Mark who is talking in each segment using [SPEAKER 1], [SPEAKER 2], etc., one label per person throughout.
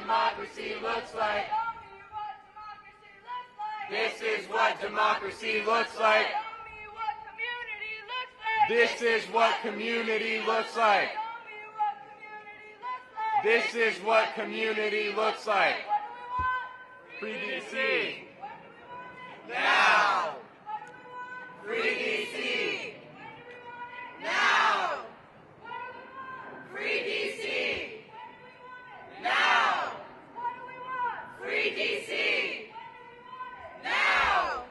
[SPEAKER 1] democracy looks like. This is what democracy looks like. This is what community looks like. This is what community looks like. Free DC. Now. Free DC. Now. Free DC. Now. Free DC. Now.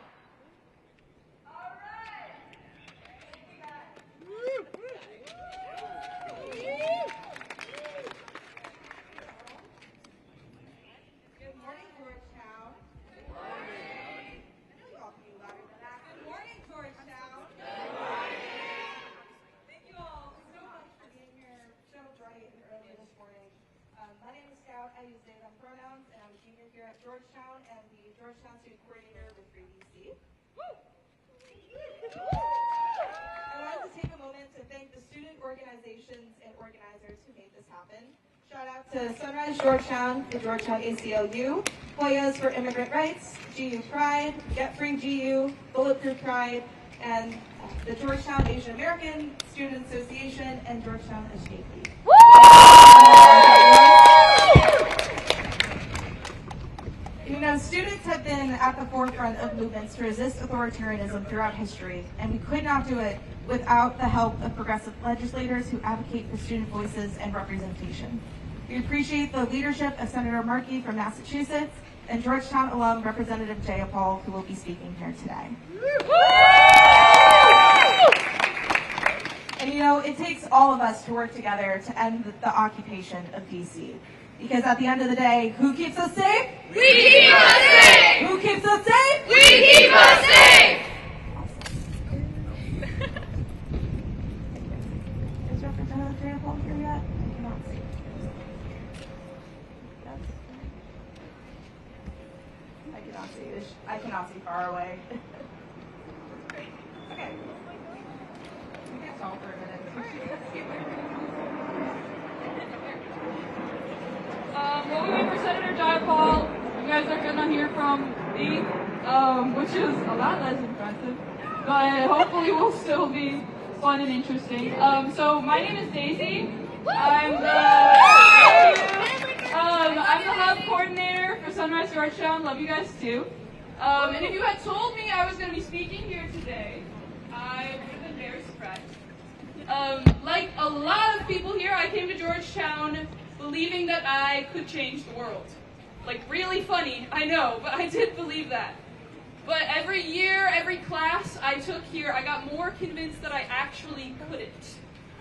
[SPEAKER 2] Good morning, Georgetown. Good morning. You all can be louder than that. Good morning, Georgetown. Good morning. Thank you all so much for being here so bright and early this morning. My name is Scout. I use they, them pronouns, and I'm a junior here at Georgetown and the Georgetown Student Coordinator with Free DC. I wanted to take a moment to thank the student organizations and organizers who made this happen. Shout out to Sunrise Georgetown, the Georgetown ACLU, Hoyas for Immigrant Rights, GU Pride, Get Free GU, Bulletproof Pride, and the Georgetown Asian American Student Association and Georgetown Escape League. You know, students have been at the forefront of movements to resist authoritarianism throughout history, and we could not do it without the help of progressive legislators who advocate for student voices and representation. We appreciate the leadership of Senator Markey from Massachusetts and Georgetown alum Representative Jayapal, who will be speaking here today. And you know, it takes all of us to work together to end the occupation of DC. Because at the end of the day, who keeps us safe?
[SPEAKER 1] We keep us safe!
[SPEAKER 2] Who keeps us safe?
[SPEAKER 1] We keep us safe!
[SPEAKER 2] Is Representative Jayapal here yet? I cannot see. I cannot see. I cannot see far away. Great. Okay. We can talk for a minute.
[SPEAKER 3] While we wait for Senator Jayapal, you guys are going to hear from me, which is a lot less impressive, but hopefully will still be fun and interesting. So my name is Daisy. I'm the hub coordinator for Sunrise Georgetown. Love you guys too. And if you had told me I was going to be speaking here today, I would have been very surprised. Like a lot of people here, I came to Georgetown believing that I could change the world. Like, really funny, I know, but I did believe that. But every year, every class I took here, I got more convinced that I actually couldn't.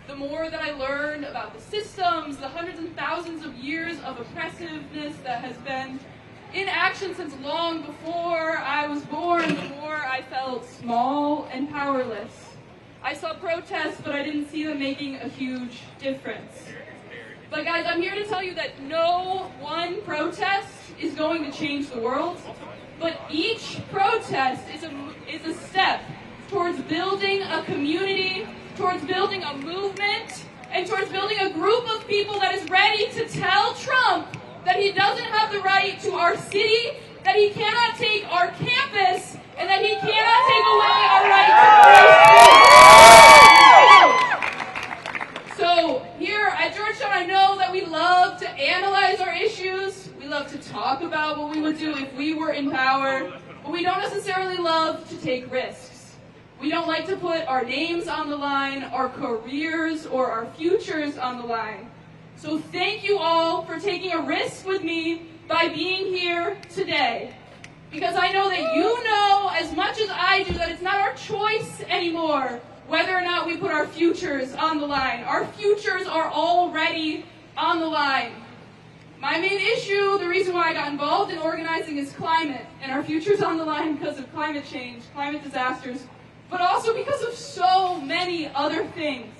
[SPEAKER 3] The more that I learned about the systems, the hundreds and thousands of years of oppressiveness that has been in action since long before I was born, the more I felt small and powerless. I saw protests, but I didn't see them making a huge difference. But guys, I'm here to tell you that no one protest is going to change the world, but each protest is a step towards building a community, towards building a movement, and towards building a group of people that is ready to tell Trump that he doesn't have the right to our city, that he cannot take our campus, and that he cannot take away our right to free speech. So here at Georgetown, I know that we love to analyze our issues. We love to talk about what we would do if we were in power, but we don't necessarily love to take risks. We don't like to put our names on the line, our careers, or our futures on the line. So thank you all for taking a risk with me by being here today. Because I know that you know as much as I do that it's not our choice anymore whether or not we put our futures on the line. Our futures are already on the line. My main issue, the reason why I got involved in organizing is climate, and our future's on the line because of climate change, climate disasters, but also because of so many other things.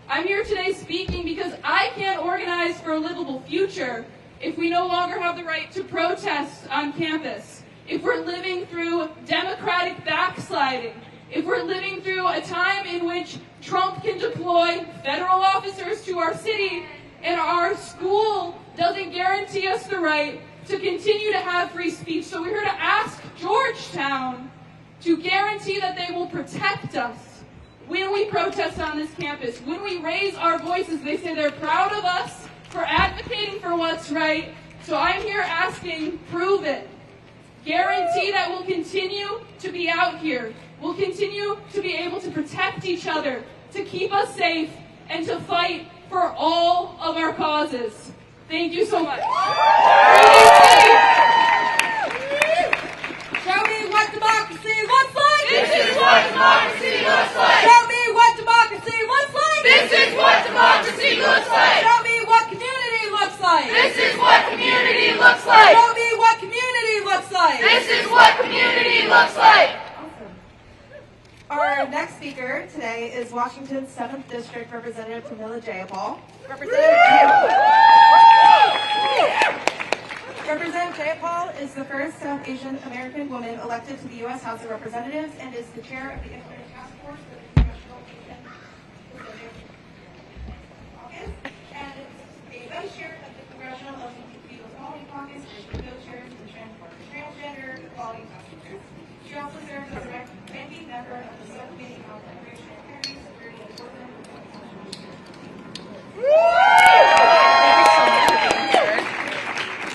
[SPEAKER 3] I'm here today speaking because I can't organize for a livable future if we no longer have the right to protest on campus, if we're living through democratic backsliding, if we're living through a time in which Trump can deploy federal officers to our city and our school doesn't guarantee us the right to continue to have free speech. So we're here to ask Georgetown to guarantee that they will protect us when we protest on this campus, when we raise our voices. They say they're proud of us for advocating for what's right. So I'm here asking, prove it. Guarantee that we'll continue to be out here. We'll continue to be able to protect each other, to keep us safe, and to fight for all of our causes. Thank you so much.
[SPEAKER 2] Show me what democracy looks like.
[SPEAKER 1] This is what democracy looks like.
[SPEAKER 2] Show me what democracy looks like.
[SPEAKER 1] This is what democracy looks like.
[SPEAKER 2] Show me what community looks like.
[SPEAKER 1] This is what community looks like.
[SPEAKER 2] Show me what community looks like.
[SPEAKER 1] This is what community looks like.
[SPEAKER 2] Our next speaker today is Washington's 7th District Representative Camilla Jayapal. Representative Jayapal is the first South Asian American woman elected to the U.S. House of Representatives and is the chair of the Information Task Force for the Congressional Caucus, and is a vice chair of the Congressional LGBT Equality Caucus and is the co-chair of the Transgender Equality Task Force. She also serves as a ranking member of the Subcommittee on Immigration Security, and Tourism.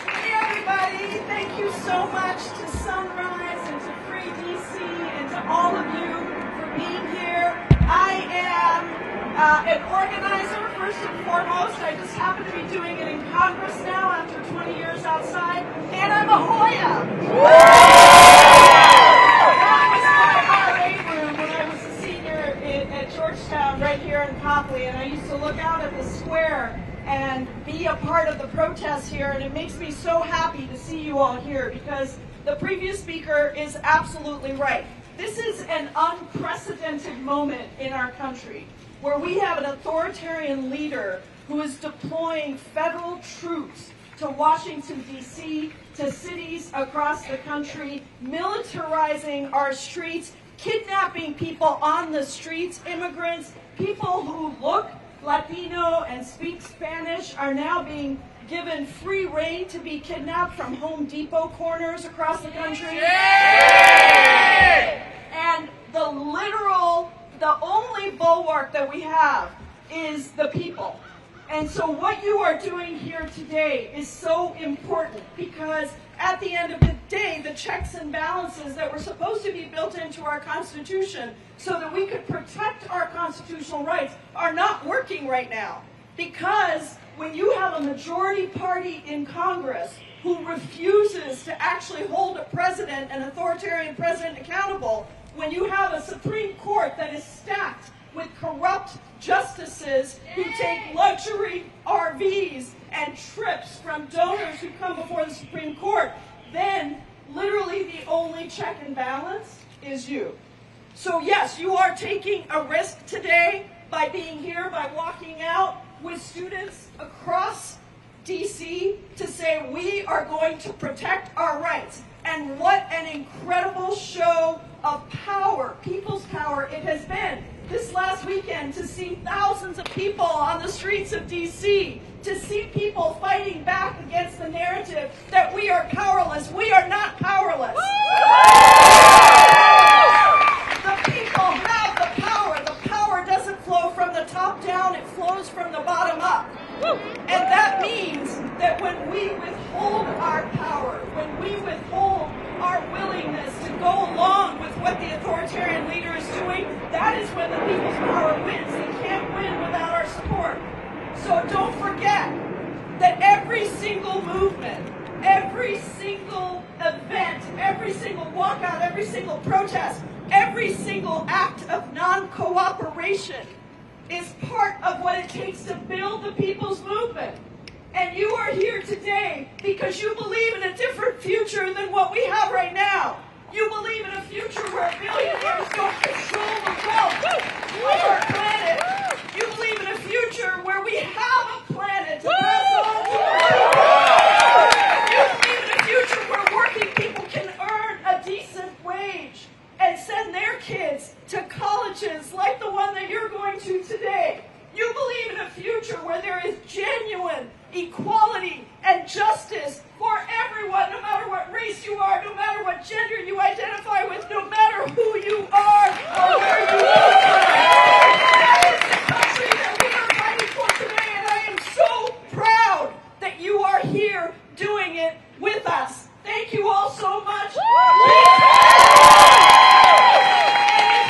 [SPEAKER 4] Hey everybody, thank you so much to Sunrise and to Free DC and to all of you for being here. I am an organizer first and foremost. I just happen to be doing it in Congress now after 20 years outside, and I'm a Hoya. Georgetown right here in Copley, and I used to look out at the square and be a part of the protests here, and it makes me so happy to see you all here because the previous speaker is absolutely right. This is an unprecedented moment in our country where we have an authoritarian leader who is deploying federal troops to Washington, D.C., to cities across the country, militarizing our streets, kidnapping people on the streets, immigrants, people who look Latino and speak Spanish are now being given free rein to be kidnapped from Home Depot corners across the country. And the only bulwark that we have is the people. And so what you are doing here today is so important because at the end of the day, the checks and balances that were supposed to be built into our Constitution so that we could protect our constitutional rights are not working right now. Because when you have a majority party in Congress who refuses to actually hold a president, an authoritarian president, accountable, when you have a Supreme Court that is stacked with corrupt justices who take luxury RVs and trips from donors who come before the Supreme Court, then literally the only check and balance is you. So yes, you are taking a risk today by being here, by walking out with students across DC to say we are going to protect our rights. And what an incredible show of power, people's power it has been this last weekend to see thousands of people on the streets of DC, to see people fighting back against the narrative that we are powerless. We are not powerless. The people have the power. The power doesn't flow from the top down, it flows from the bottom up. And that means that when we withhold our power, when we withhold our willingness to go along with what the authoritarian leader is doing, that is when the people's power wins. They can't win without our support. So don't forget that every single movement, every single event, every single walkout, every single protest, every single act of non-cooperation is part of what it takes to build the people's movement. And you are here today because you believe in a different future than what we have right now. You believe in a future where billionaires don't control the wealth of our planet. You believe in a future where we have a planet to pass on to our children. You believe in a future where working people can earn a decent wage and send their kids to colleges like the one that you're going to today. You believe in a future where there is genuine equality and justice for everyone, no matter what race you are, no matter what gender you identify with, no matter who you are or where you live. That is the country that we are fighting for today, and I am so proud that you are here doing it with us. Thank you all so much. And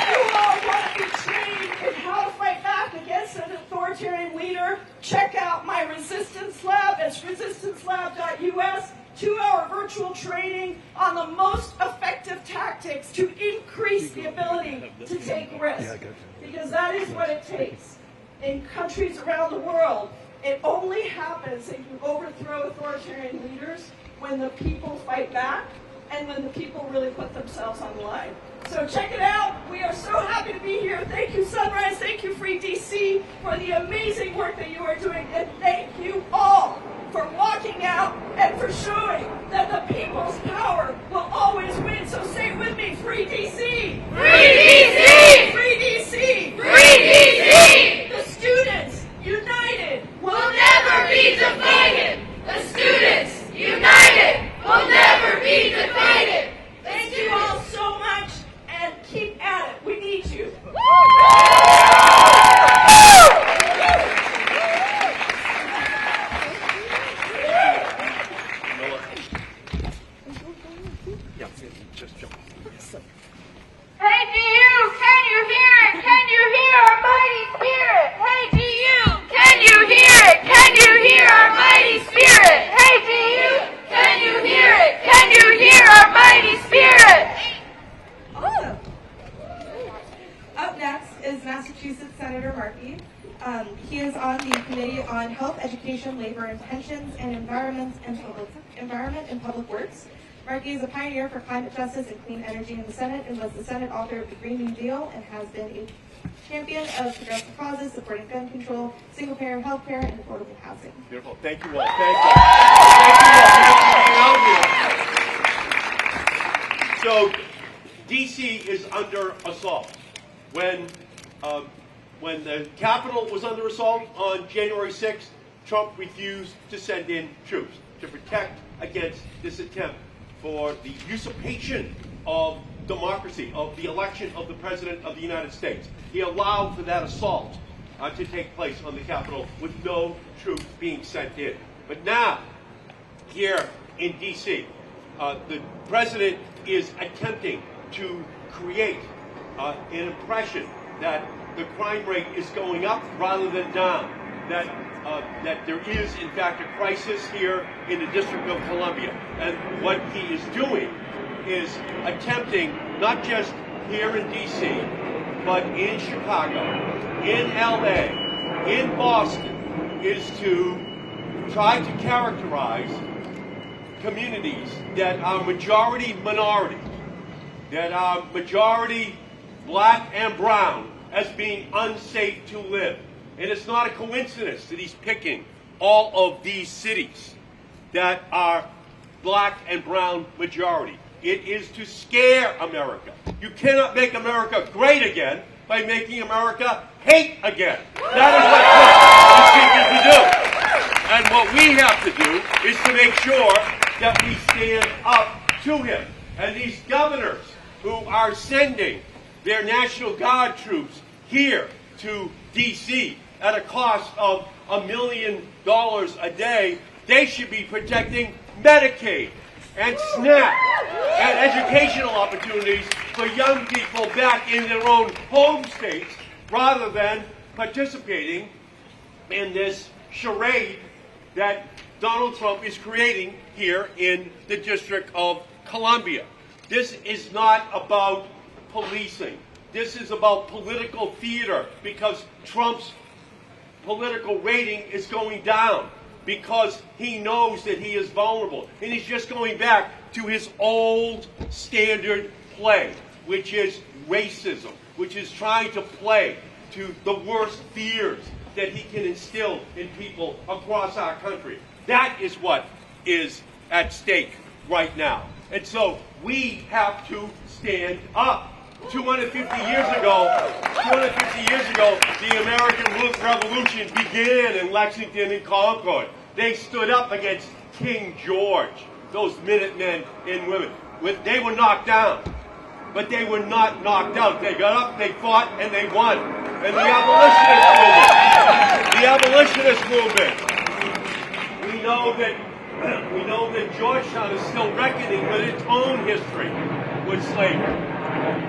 [SPEAKER 4] if you all want to be trained in how to fight back against an authoritarian leader, check out my Resistance Lab. It's resistancelab.us. 2-hour virtual training on the most effective tactics to increase the ability to take risks. Because that is what it takes. In countries around the world, it only happens if you overthrow authoritarian leaders when the people fight back and when the people really put themselves on the line. So check it out. We are so happy to be here. Thank you, Sunrise. Thank you, Free DC, for the amazing work that you are doing. And thank you all for walking out and for showing that the people's power will always win. So say it with me, Free DC!
[SPEAKER 1] Free DC!
[SPEAKER 4] Free DC!
[SPEAKER 1] Free DC!
[SPEAKER 4] The students, united,
[SPEAKER 1] Will never be divided. The students, united, will never be divided.
[SPEAKER 4] Thank you all so much, and keep at it. We need you.
[SPEAKER 5] Hey, DU, can you hear it? Can you hear our mighty spirit? Hey, DU, can you hear it? Can you hear our mighty spirit? Hey, DU, can you hear it? Can you hear our mighty spirit?
[SPEAKER 6] Up next is Massachusetts Senator Markey. He is on the Committee on Health, Education, Labor and Pensions, and Environment and Public Works. Markey is a pioneer for climate justice and clean energy in the Senate and was the Senate author of the Green New Deal and has been a champion of progressive causes supporting gun control, single-parent health care, and affordable housing.
[SPEAKER 7] Beautiful. Thank you all. Thank you. Thank you all for coming out here. So, D.C. is under assault. When the Capitol was under assault on January 6th, Trump refused to send in troops to protect against this attempt for the usurpation of democracy, of the election of the President of the United States. He allowed for that assault to take place on the Capitol with no troops being sent in. But now, here in D.C., the President is attempting to create an impression that the crime rate is going up rather than down, that there is, in fact, a crisis here in the District of Columbia. And what he is doing is attempting, not just here in D.C., but in Chicago, in L.A., in Boston, is to try to characterize communities that are majority minority, that are majority black and brown, as being unsafe to live. And it's not a coincidence that he's picking all of these cities that are black and brown majority. It is to scare America. You cannot make America great again by making America hate again. That is what Trump is seeking to do. And what we have to do is to make sure that we stand up to him. And these governors who are sending their National Guard troops here to D.C. at a cost of $1 million a day, they should be protecting Medicaid and SNAP and educational opportunities for young people back in their own home states rather than participating in this charade that Donald Trump is creating here in the District of Columbia. This is not about policing. This is about political theater because Trump's political rating is going down because he knows that he is vulnerable. And he's just going back to his old standard play, which is racism, which is trying to play to the worst fears that he can instill in people across our country. That is what is at stake right now. And so we have to stand up. 250 years ago, the American Revolution began in Lexington and Concord. They stood up against King George, those Minutemen and women. They were knocked down, but they were not knocked out. They got up, they fought, and they won. And the abolitionist movement, we know that Georgetown is still reckoning with its own history with slavery.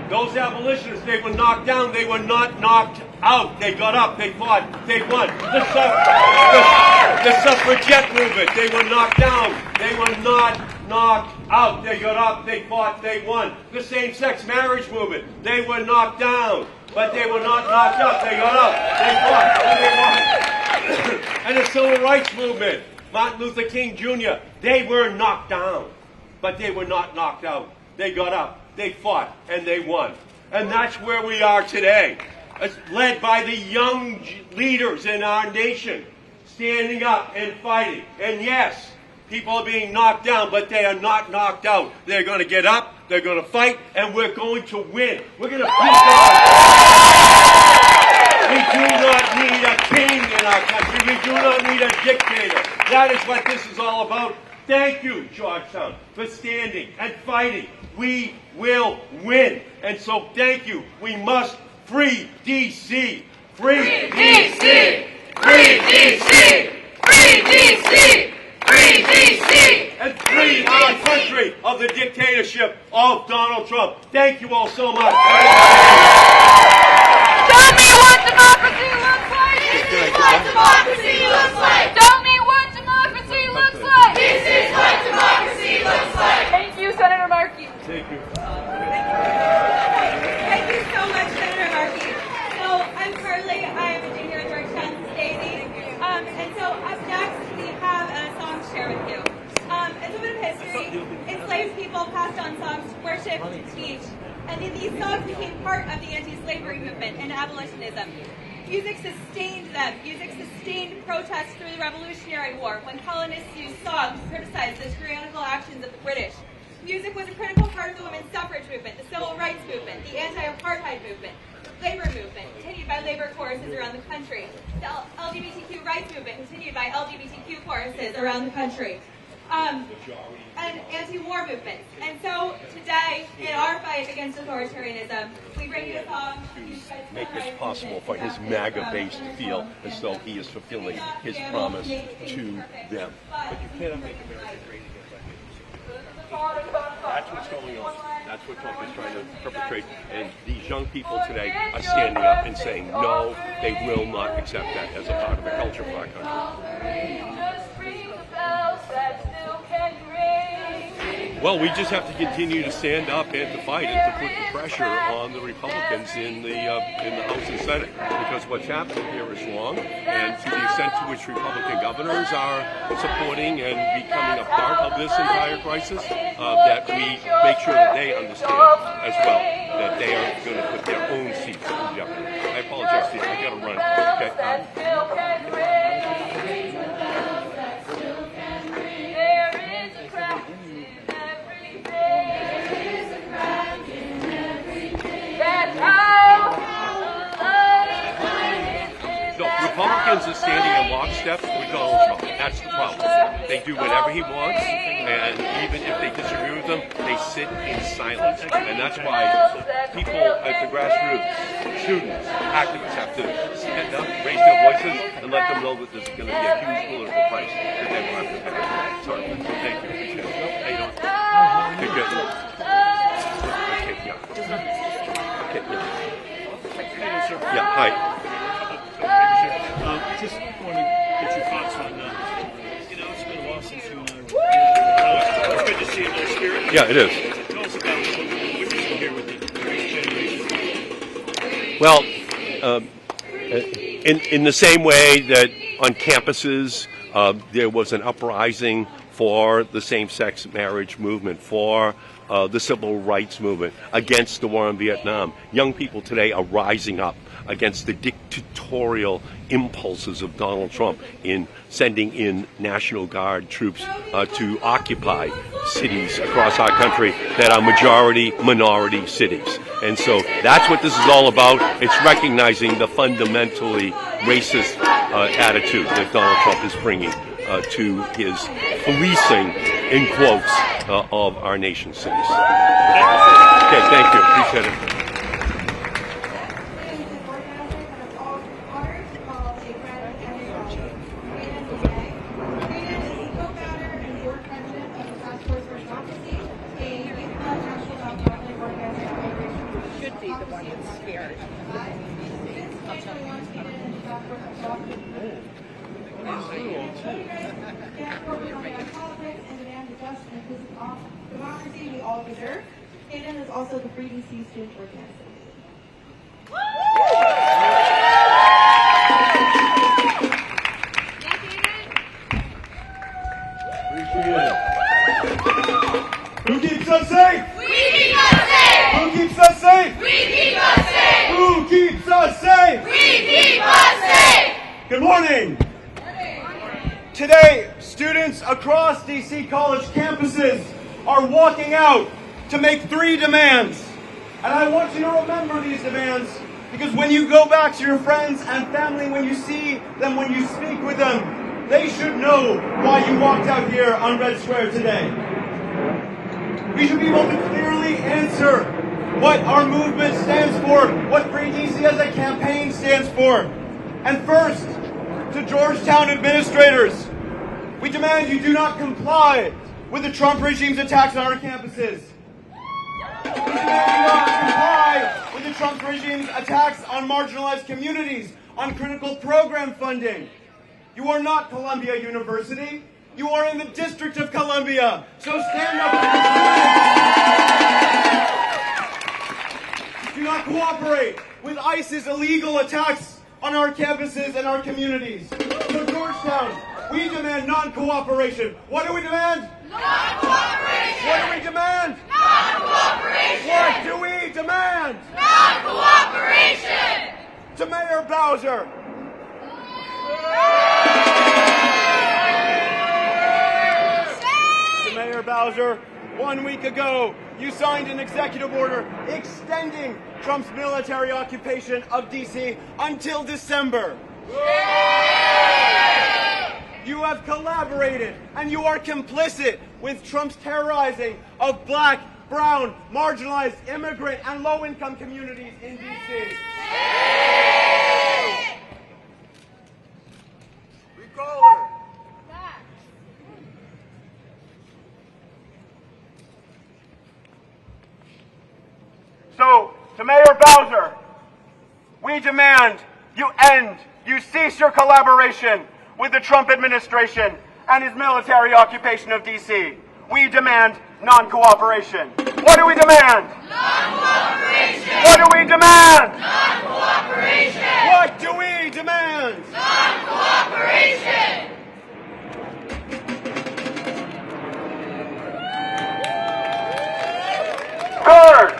[SPEAKER 7] Those abolitionists, they were knocked down, they were not knocked out. They got up, they fought, they won. The suffragette movement, they were knocked down, they were not knocked out. They got up, they fought, they won. The same-sex marriage movement, they were knocked down, but they were not knocked out. They got up, they fought, and they won. And the civil rights movement, Martin Luther King Jr., they were knocked down, but they were not knocked out. They got up, they fought, and they won. And that's where we are today. It's led by the young leaders in our nation, standing up and fighting. And yes, people are being knocked down, but they are not knocked out. They're going to get up, they're going to fight, and we're going to win. We're going to beat them. We do not need a king in our country. We do not need a dictator. That is what this is all about. Thank you, Georgetown, for standing and fighting. We will win. And so thank you. We must free DC. Free DC. Free DC. Free DC. Free DC. And free our country of the dictatorship of Donald Trump. Thank you all so much.
[SPEAKER 5] Show me what democracy looks like!
[SPEAKER 1] This is what democracy looks like!
[SPEAKER 5] Show me what democracy looks like!
[SPEAKER 1] This is what democracy looks like!
[SPEAKER 3] Thank you, Senator Markey.
[SPEAKER 7] Thank you.
[SPEAKER 2] Thank you so much, Senator Markey. So I'm Carly. I'm a junior at Georgetown, Daisy. And so up next, we have a song to share with you. It's a bit of history. Enslaved people passed on songs to worship and teach. And then these songs became part of the anti-slavery movement and abolitionism. Music sustained them. Music sustained protests through the Revolutionary War when colonists used songs to criticize the tyrannical actions of the British. Music was a critical part of the women's suffrage movement, the civil rights movement, the anti-apartheid movement, the labor movement, continued by labor choruses around the country, the LGBTQ rights movement, continued by LGBTQ choruses around the country. And anti-war movements. And so today, in our fight against authoritarianism, we bring you a song
[SPEAKER 7] To make this possible for his MAGA base to feel as though he is fulfilling his promise to them. But you cannot make America great again. That's what's going on. That's what Trump is trying to perpetrate. And these young people today are standing up and saying, no, they will not accept that as a part of the culture of our country. Well, we just have to continue to stand up and to fight and to put the pressure on the Republicans in the House and Senate, because what's happening here is wrong, and to the extent to which Republican governors are supporting and becoming a part of this entire crisis, that we make sure that they understand as well that they are going to put their own seats in jeopardy. I apologize, Steve. I got to run. Okay. Republicans are standing in lockstep with Donald Trump. That's the problem. They do whatever he wants, and even if they disagree with him, they sit in silence. And that's why people at the grassroots, students, activists have to stand up, raise their voices, and let them know that there's going to be a huge political price that they will have to pay. Sorry. Thank you. Appreciate it. How you doing? Okay, good. Okay, yeah. Yeah, hi.
[SPEAKER 8] Just want to get your thoughts on, it's been a while since you it's good to see you in the spirit.
[SPEAKER 7] Yeah, it is.
[SPEAKER 8] Tell us about what you're seeing here with the next generation.
[SPEAKER 7] Well, in the same way that on campuses there was an uprising for the same-sex marriage movement, for the civil rights movement, against the war in Vietnam, young people today are rising up against the dictatorial impulses of Donald Trump in sending in National Guard troops to occupy cities across our country that are majority-minority cities. And so that's what this is all about. It's recognizing the fundamentally racist attitude that Donald Trump is bringing to his policing, in quotes, of our nation's cities. Okay, thank you. Appreciate it.
[SPEAKER 6] Democracy we all deserve. Hayden is also the Free DC student organizer.
[SPEAKER 9] Who keeps us safe?
[SPEAKER 1] We keep us safe!
[SPEAKER 9] Who keeps us safe?
[SPEAKER 1] We keep us safe!
[SPEAKER 9] Who keeps us safe?
[SPEAKER 1] We keep us safe!
[SPEAKER 9] Good morning. Today, students across DC college campuses are walking out to make 3 demands. And I want you to remember these demands because when you go back to your friends and family, when you see them, when you speak with them, they should know why you walked out here on Red Square today. We should be able to clearly answer what our movement stands for, what Free DC as a campaign stands for. And first, to Georgetown administrators, we demand you do not comply with the Trump regime's attacks on our campuses. We demand you not comply with the Trump regime's attacks on marginalized communities, on critical program funding. You are not Columbia University. You are in the District of Columbia. So stand up for your students. Do not cooperate with ICE's illegal attacks on our campuses and our communities. So Georgetown, we demand non-cooperation. What do we demand?
[SPEAKER 1] Non-cooperation!
[SPEAKER 9] What do we demand?
[SPEAKER 1] Non-cooperation!
[SPEAKER 9] What do we demand?
[SPEAKER 1] Non-cooperation!
[SPEAKER 9] To Mayor Bowser. To Mayor Bowser, 1 week ago, you signed an executive order extending Trump's military occupation of D.C. until December. You have collaborated and you are complicit with Trump's terrorizing of black, brown, marginalized, immigrant, and low-income communities in D.C. Recall her. So, to Mayor Bowser, we demand you cease your collaboration with the Trump administration and his military occupation of D.C. We demand non-cooperation. What do we demand?
[SPEAKER 1] Non-cooperation!
[SPEAKER 9] What do we demand?
[SPEAKER 1] Non-cooperation!
[SPEAKER 9] What do we demand?
[SPEAKER 1] Non-cooperation!
[SPEAKER 9] Third,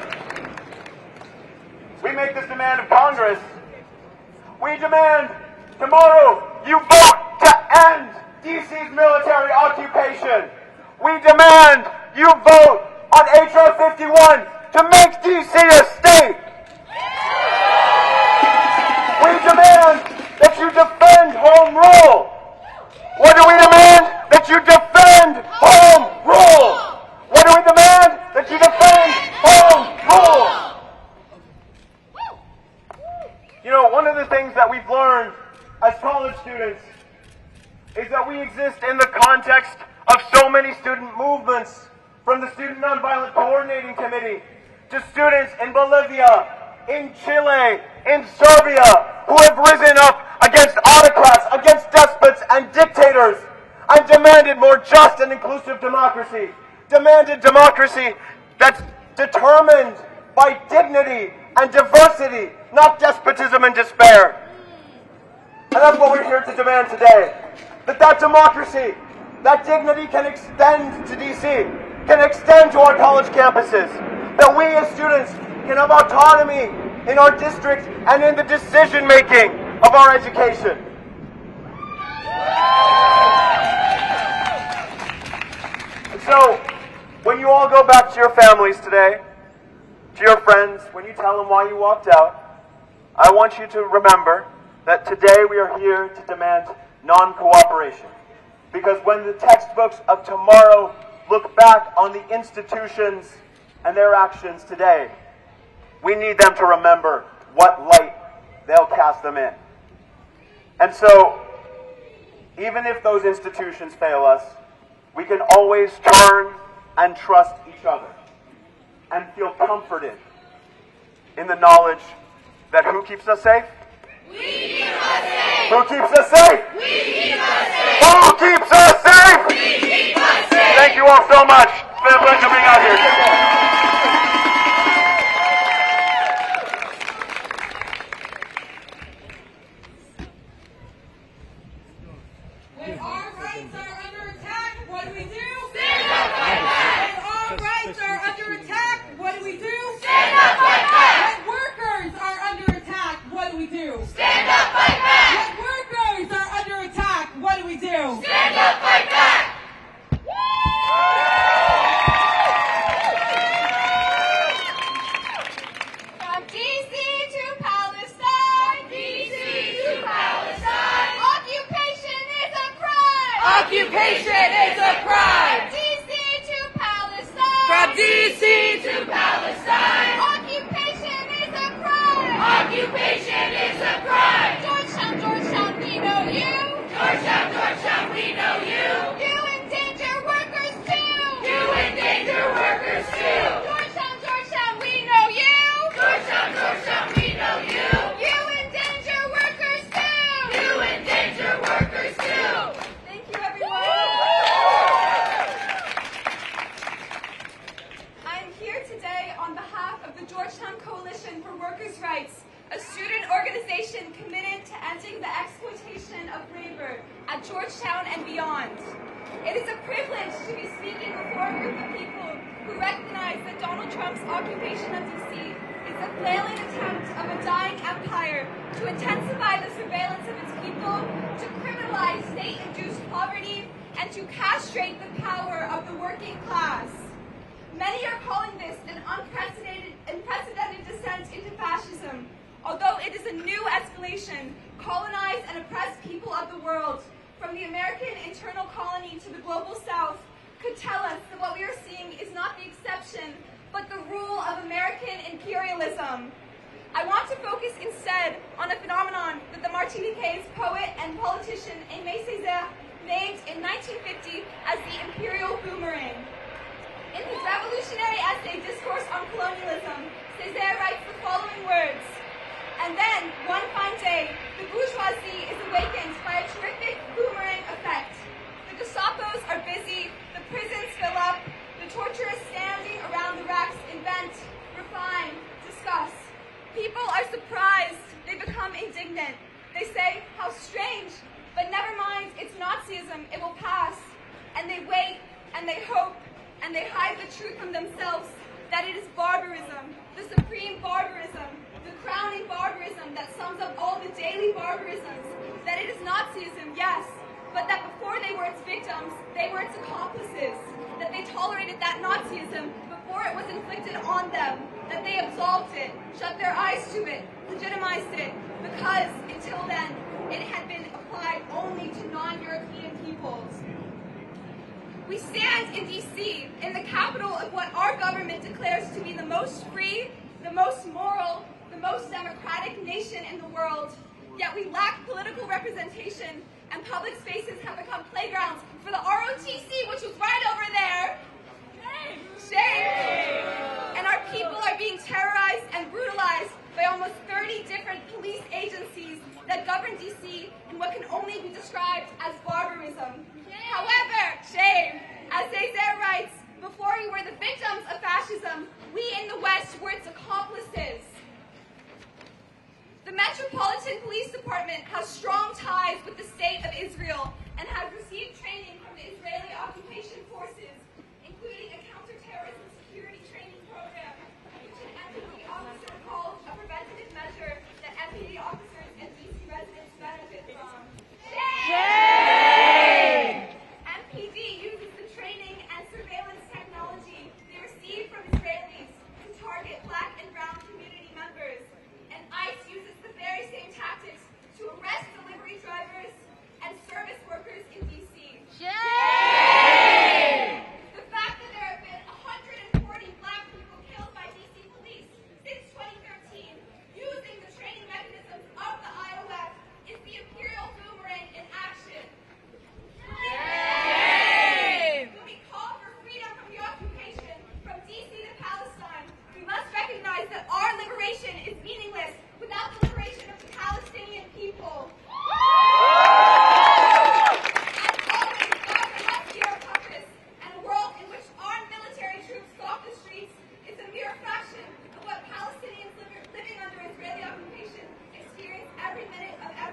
[SPEAKER 9] we make this demand of Congress. We demand tomorrow you vote to end D.C.'s military occupation. We demand you vote on H.R. 51 to make D.C. a state. We demand that you defend home rule. What do we demand? That you defend home rule. What do we demand? That you defend home rule. You know, one of the things that we've learned as college students is that we exist in the context of so many student movements, from the Student Nonviolent Coordinating Committee to students in Bolivia, in Chile, in Serbia, who have risen up against autocrats, against despots and dictators, and demanded more just and inclusive democracy. Demanded democracy that's determined by dignity and diversity, not despotism and despair. And that's what we're here to demand today. That democracy, that dignity can extend to DC, can extend to our college campuses. That we as students can have autonomy in our district and in the decision making of our education. And so, when you all go back to your families today, to your friends, when you tell them why you walked out, I want you to remember that today we are here to demand non-cooperation. Because when the textbooks of tomorrow look back on the institutions and their actions today, we need them to remember what light they'll cast them in. And so, even if those institutions fail us, we can always turn and trust each other and feel comforted in the knowledge that who keeps us safe?
[SPEAKER 1] We keep us safe.
[SPEAKER 9] Who keeps us safe?
[SPEAKER 1] We keep us safe.
[SPEAKER 9] Who keeps us safe?
[SPEAKER 1] We keep us safe.
[SPEAKER 9] Thank you all so much. It's been a pleasure being out here.
[SPEAKER 2] When our rights are under attack, what do we do?
[SPEAKER 1] Stand up, fight back.
[SPEAKER 2] When our rights are under attack, what do we do?
[SPEAKER 1] Stand up, fight back.
[SPEAKER 2] When workers are under attack, what do we do?
[SPEAKER 1] Stand up, fight back.
[SPEAKER 2] When workers are under attack, what do we do?
[SPEAKER 1] Stand up, fight back.
[SPEAKER 5] From DC to Palestine,
[SPEAKER 1] DC to Palestine.
[SPEAKER 5] occupation is a crime.
[SPEAKER 1] Occupation is a crime.
[SPEAKER 5] DC to Palestine,
[SPEAKER 1] From DC to Palestine.
[SPEAKER 5] occupation is a crime.
[SPEAKER 1] Occupation is a crime.
[SPEAKER 5] Georgetown, Georgetown, we know you.
[SPEAKER 1] Georgetown, Georgetown, we know you.
[SPEAKER 5] You endanger workers too.
[SPEAKER 1] You endanger workers too.
[SPEAKER 5] Georgetown, Georgetown, we know you.
[SPEAKER 1] Georgetown, Georgetown, we know you.
[SPEAKER 5] You endanger workers too.
[SPEAKER 1] You endanger workers too.
[SPEAKER 5] Thank you, everyone. I'm here today on behalf of the Georgetown Coalition for Workers' Rights, a student organization committed to ending the exploitation of labor at Georgetown and beyond. It is a privilege to be speaking before a group of people who recognize that Donald Trump's occupation of D.C. is a flailing attempt of a dying empire to intensify the surveillance of its people, to criminalize state-induced poverty, and to castrate the power of the working class. Many are calling this an unprecedented descent into fascism, although it is a new escalation, colonized and oppressed people of the world, from the American internal colony to the global south, could tell us that what we are seeing is not the exception, but the rule of American imperialism. I want to focus instead on a phenomenon that the Martiniquais poet and politician Aimé Césaire named in 1950 as the imperial boomerang. In his revolutionary essay, Discourse on Colonialism, Césaire writes the following words: "And then, one fine day, the bourgeoisie is awakened by a terrific boomerang effect. The Gestapos are busy, the prisons fill up, the torturers standing around the racks invent, refine, discuss. People are surprised, they become indignant. They say, how strange, but never mind, it's Nazism, it will pass. And they wait, and they hope, and they hide the truth from themselves, that it is barbarism, the supreme barbarism, the crowning barbarism that sums up all the daily barbarisms, that it is Nazism, yes, but that before they were its victims, they were its accomplices, that they tolerated that Nazism before it was inflicted on them, that they absolved it, shut their eyes to it, legitimized it, because until then, it had been applied only to non-European peoples. We stand in D.C., in the capital of what our government declares to be the most free, the most moral, the most democratic nation in the world, yet we lack political representation, and public spaces have become playgrounds for the ROTC, which was right over there. Shame. And our people are being terrorized and brutalized by almost 30 different police agencies that govern D.C. in what can only be described as barbarism. However, shame, as Césaire writes, before we were the victims of fascism, we in the West were its accomplices. The Metropolitan Police Department has strong ties with the State of Israel and has received training from the Israeli occupation forces, including a counterterrorism security training program, which an FPV officer calls a preventative measure that FPV officers and DC residents benefit from. MPD uses the training and surveillance technology they receive from Israelis to target black and brown community members, and ICE uses the very same tactics to arrest delivery drivers and service workers in D.C.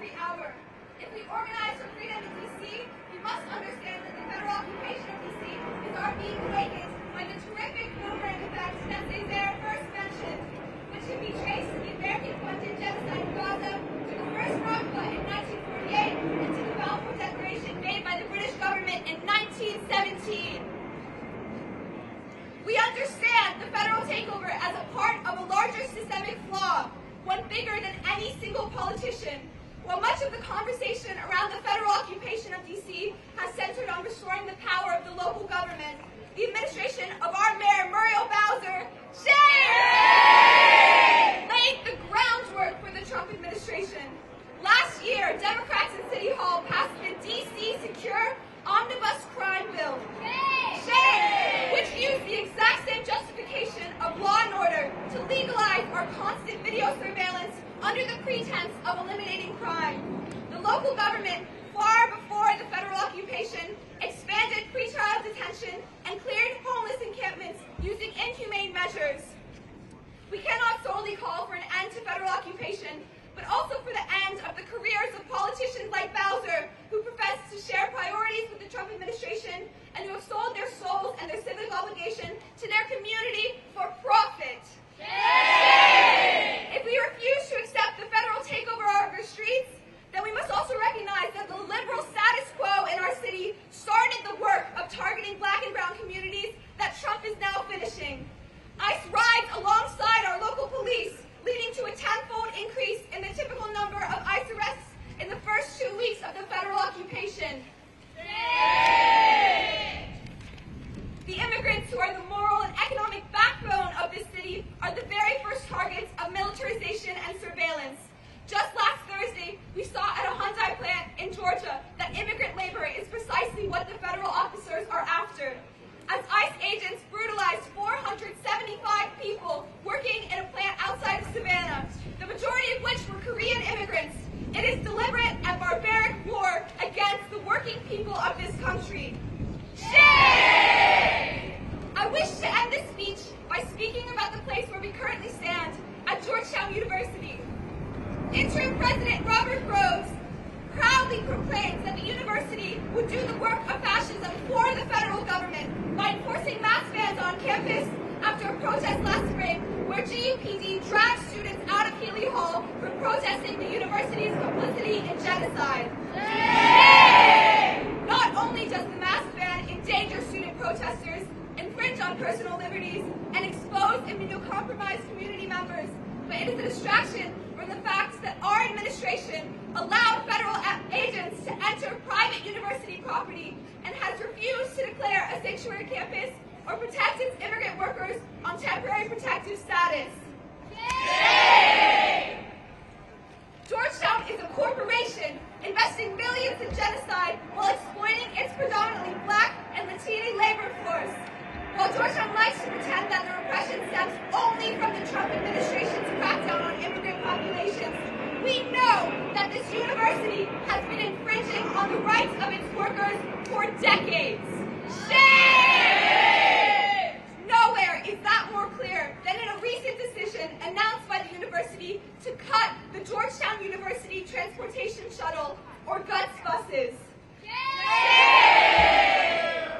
[SPEAKER 5] every hour. If we organize for freedom in D.C., we must understand that the federal occupation of D.C. is our being awakened by the terrific boomerang effect that Cesar first mentioned, which can be traced to the American-funded genocide in Gaza, to the first rock cut in 1948, and to the Balfour Declaration made by the British government in 1917. We understand the federal takeover as a part of a larger systemic flaw, one bigger than any single politician. While much of the conversation around the federal occupation of D.C. has centered on restoring the power of the local government, the administration of our Mayor Muriel Bowser laid the groundwork for the Trump administration. Last year, Democrats in City Hall passed the D.C. Secure Omnibus Crime Bill, which used the exact same justification of law and order to legalize our constant video surveillance under the pretense of eliminating crime. The local government, far before the federal occupation, expanded pretrial detention and cleared homeless encampments using inhumane measures. We cannot solely call for an end to federal occupation, but also for the end of the careers of politicians like Bowser, who profess to share priorities with the Trump administration and who have sold their souls and their civic obligation to their community for profit. If we refuse to accept the federal takeover of our streets, then we must also recognize that the liberal status quo in our city started the work of targeting black and brown communities that Trump is now finishing. ICE rides alongside our local police, leading to a tenfold increase in the typical number of ICE arrests in the first 2 weeks of the federal occupation. The immigrants who are the moral and economic backbone of this city are the very first targets of militarization and surveillance. Just last Thursday, we saw at a Hyundai plant in Georgia that immigrant labor is precisely what the federal officers are after. As ICE agents brutalized 475 people working in a plant outside of Savannah, the majority of which were Korean immigrants, it is deliberate and barbaric war against the working people of this country. I wish to end this speech by speaking about the place where we currently stand at Georgetown University. Interim President Robert Groves proudly proclaimed that the university would do the work of fascism for the federal government by enforcing mask bans on campus after a protest last spring where GUPD dragged students out of Healy Hall for protesting the university's complicity in genocide. Not only does the mask ban endanger student protesters, infringe on personal liberties, and expose immunocompromised community members, but it is a distraction from the fact that our administration allowed federal agents to enter private university property and has refused to declare a sanctuary campus or protect its immigrant workers on temporary protective status. Georgetown is a corporation investing millions in genocide while exploiting its predominantly black and Latino labor force. While Georgetown likes to pretend that the repression stems only from the Trump administration's crackdown on immigrant populations, we know that this university has been infringing on the rights of its workers for decades. Shame! Nowhere is that more clear than in a recent decision announced by the university to cut the Georgetown University Transportation Shuttle, or GUTS buses.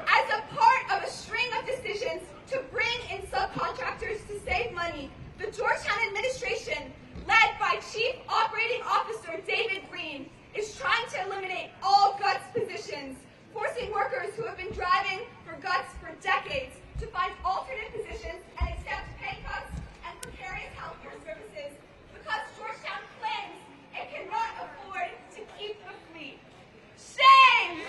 [SPEAKER 5] As a part of a string of decisions to bring in subcontractors to save money, the Georgetown administration, led by Chief Operating Officer David Green, is trying to eliminate all GUTS positions, forcing workers who have been driving for GUTS for decades to find alternate positions and accept pay cuts and precarious healthcare services because Georgetown claims it cannot afford to keep the fleet. Shame!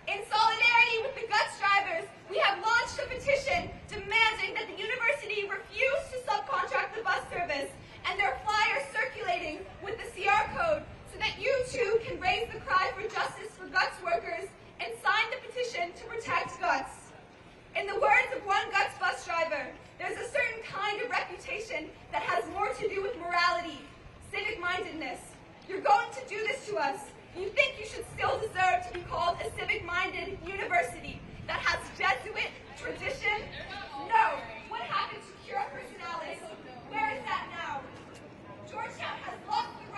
[SPEAKER 5] In solidarity with the GUTS drivers, we have launched a petition demanding that the university refuse to subcontract the bus service and their flyers circulating with the CR code so that you too can raise the cry for justice for GUTS workers and sign the petition to protect GUTS. In the words of one GUTS bus driver, there's a certain kind of reputation that has more to do with morality, civic-mindedness. You're going to do this to us. You think you should still deserve to be called a civic-minded university that has Jesuit tradition? No. What happened to cura personalis? Where is that now? Georgetown has lost the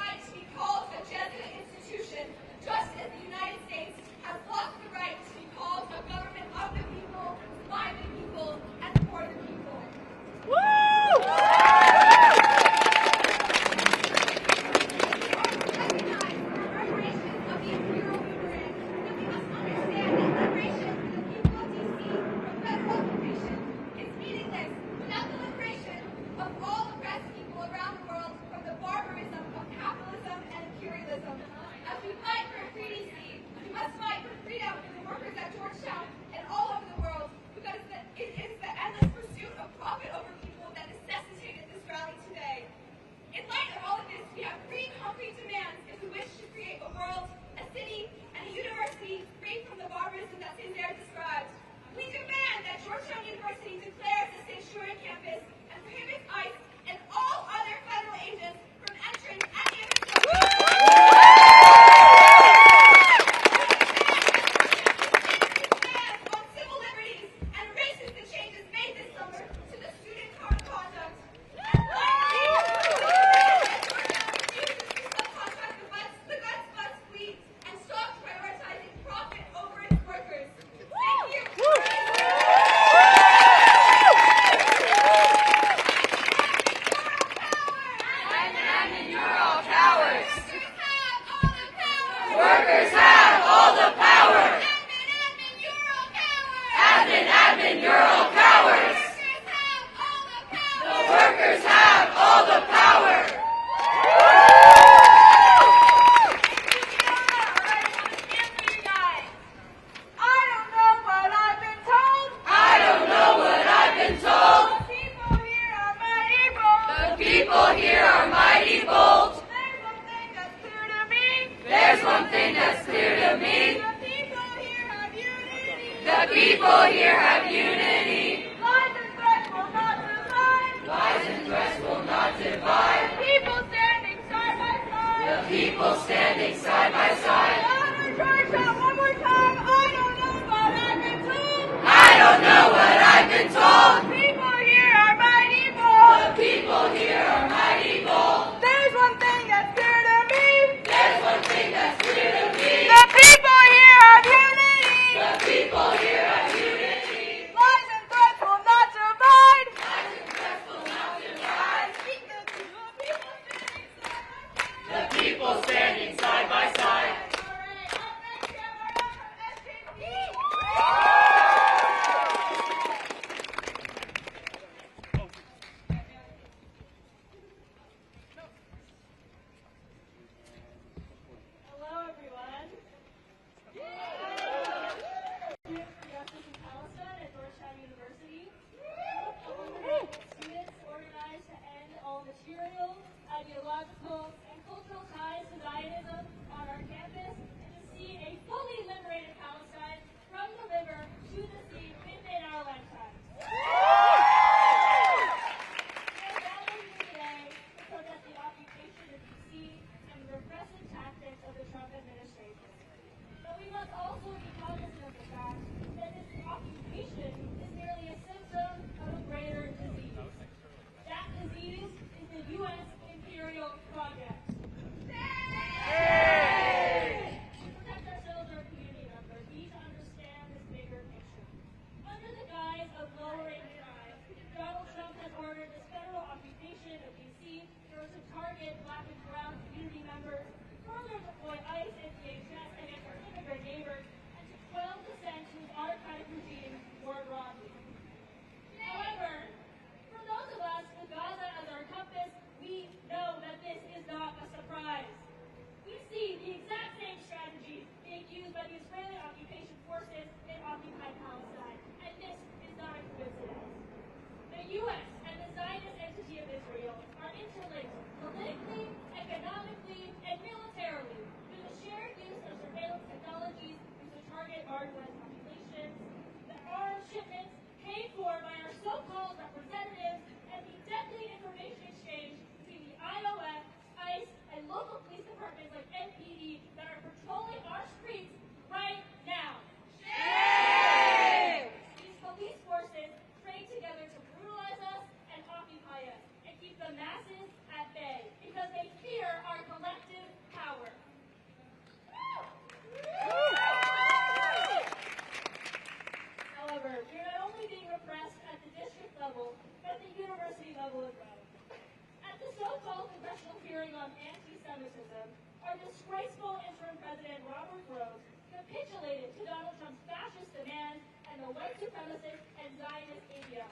[SPEAKER 1] people here are mighty bold.
[SPEAKER 5] There's one thing that's clear to me.
[SPEAKER 1] There's one thing that's clear to me.
[SPEAKER 5] The people here have unity.
[SPEAKER 1] The people here have unity.
[SPEAKER 5] Lies and threats will not divide.
[SPEAKER 1] Lies and threats will not divide.
[SPEAKER 5] People standing side by side.
[SPEAKER 1] The people standing side by side.
[SPEAKER 5] Louder, Georgetown, one more time. I don't know what I've been told.
[SPEAKER 1] I don't know what I've been told.
[SPEAKER 5] People here are mighty bold.
[SPEAKER 1] The people here are mighty bold.
[SPEAKER 5] There's one thing that's clear to me.
[SPEAKER 1] There's one thing that's clear to me.
[SPEAKER 5] The people here have unity.
[SPEAKER 1] The people here have unity.
[SPEAKER 5] Lies and threats will not divide.
[SPEAKER 1] Lies and threats will not divide. The people standing side by side.
[SPEAKER 5] Hello, everyone. Here for Justice in Palestine at Georgetown University. Students organized to end all material, ideological, and cultural ties to Zionism on our campus and to see a fully liberated Palestine from the river to the sea within our lifetime. We are gathered here today to protest the occupation of D.C. and the repressive tactics of the Trump administration. But we must also be cognizant of the fact that this occupation is merely a symptom of a greater disease. That disease is the U.S. imperial project. To protect ourselves or our community members, we need to understand this bigger picture. Under the guise of lowering crime, Donald Trump has ordered this federal occupation of D.C. to target Black and brown community members, further deploy ICE and DHS against our immigrant neighbors, and to quell dissent to his autocratic regime more broadly. However, for those of us with Gaza as our compass, we know that this is not a surprise. We see the exact same strategies being used by the Israeli occupation forces in occupied Palestine, and this is not a coincidence. The U.S. and the Zionist entity of Israel are interlinked politically, economically, and militarily through the shared use of surveillance technologies used to target marginalized populations, the arms shipments paid for by our so-called representatives, and the deadly information exchange between the IOF, ICE, and local police departments like NPD that are patrolling our streets right now. Shame! These police forces trade together to brutalize us and occupy us, and keep the masses at bay, because they fear our collective power. However, we are not only being repressed at the district level, but at the university level as well. At the so-called congressional hearing on anti-Semitism, our disgraceful interim president, Robert Groves, capitulated to Donald Trump's fascist demands and the white supremacist and Zionist ideology.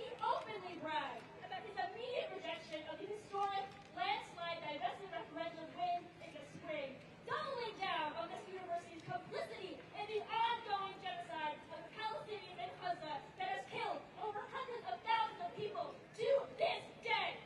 [SPEAKER 5] He openly bragged about his immediate rejection of the historic landslide divestment referendum win in the spring, doubling down on this university's complicity in the ongoing genocide of Palestinians in Gaza that has killed over hundreds of thousands of people to this day.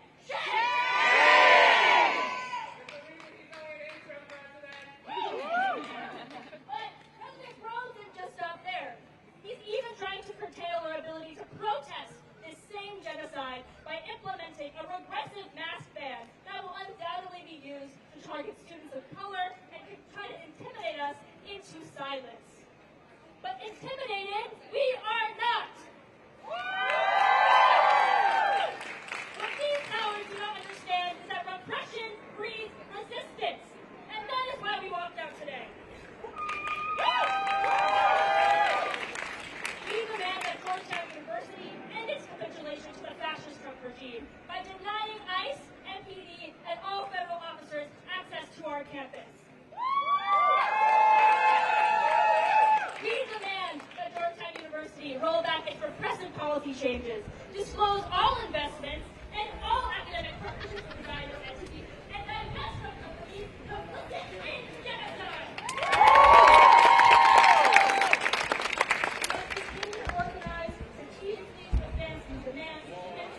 [SPEAKER 5] But President Groves didn't just stop there. He's even trying to curtail our ability to protest this same genocide by implementing a regressive mask ban that will undoubtedly be used to target students of color and to try to intimidate us into silence. But intimidated, we are not! What these cowards do not understand is that repression breeds resistance. And that is why we walked out today. We demand that Georgetown University end its capitulation to the fascist Trump regime by denying ICE, NPD, and all federal officers access to our campus. We demand that Georgetown University roll back its repressive policy changes, disclose all investments, and all academic partnerships with the Zionist entity, and divest from companies complicit in genocide. We must continue to organize strategically to advance these demands and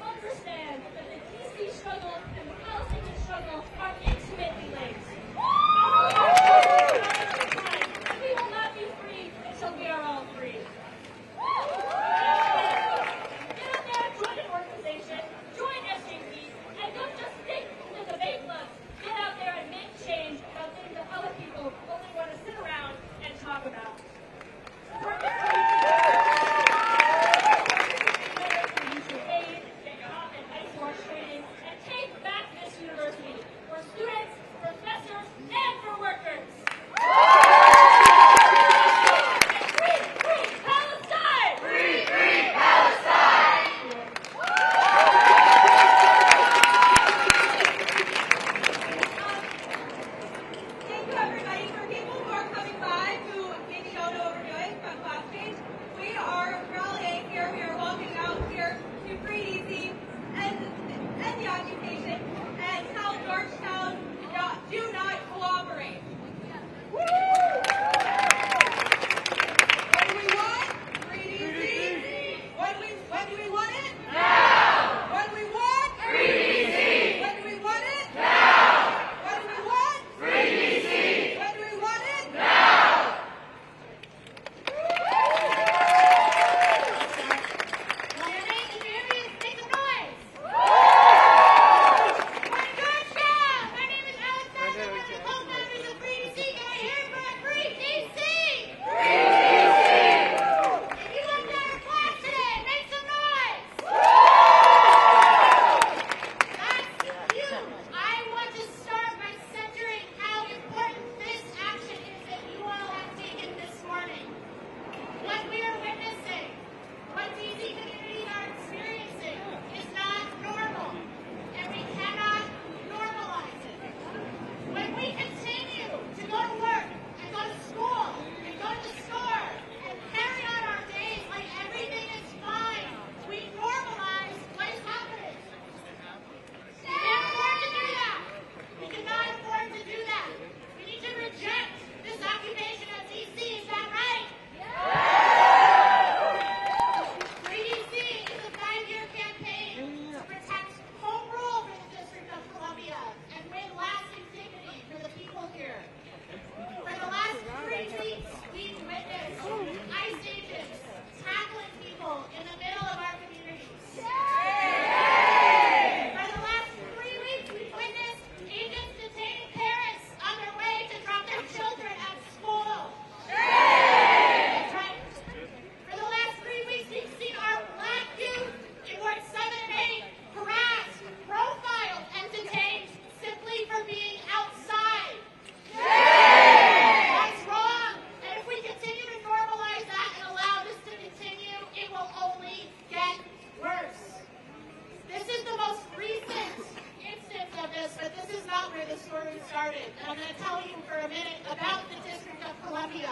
[SPEAKER 5] the story started. And I'm going to tell you for a minute about the District of Columbia.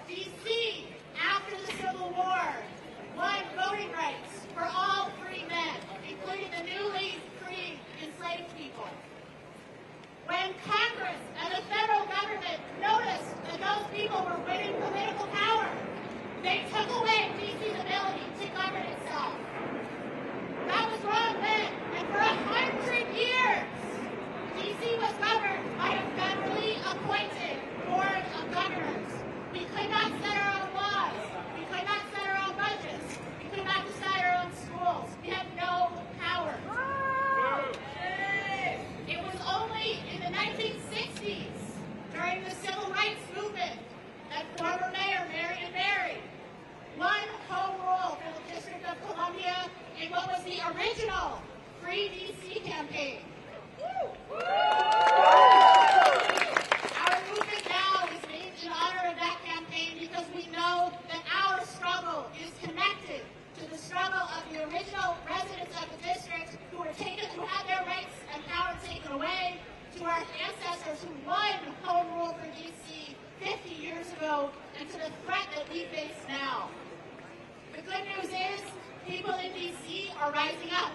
[SPEAKER 5] D.C., after the Civil War, won voting rights for all free men, including the newly freed enslaved people. When Congress and the federal government noticed that those people were winning political power, they took away D.C.'s ability to govern itself. That was wrong then, and for 100 years, D.C. was governed by a federally appointed board of governors. We could not set our own laws. We could not set our own budgets. We could not decide our own schools. We had no power. It was only in the 1960s, during the Civil Rights Movement, that former Mayor Marion Barry won home rule for the District of Columbia in what was the original Free D.C. campaign. Our movement now is named in honor of that campaign because we know that our struggle is connected to the struggle of the original residents of the district who had their rights and power taken away, to our ancestors who won home rule for D.C. 50 years ago, and to the threat that we face now. The good news is, people in D.C. are rising up.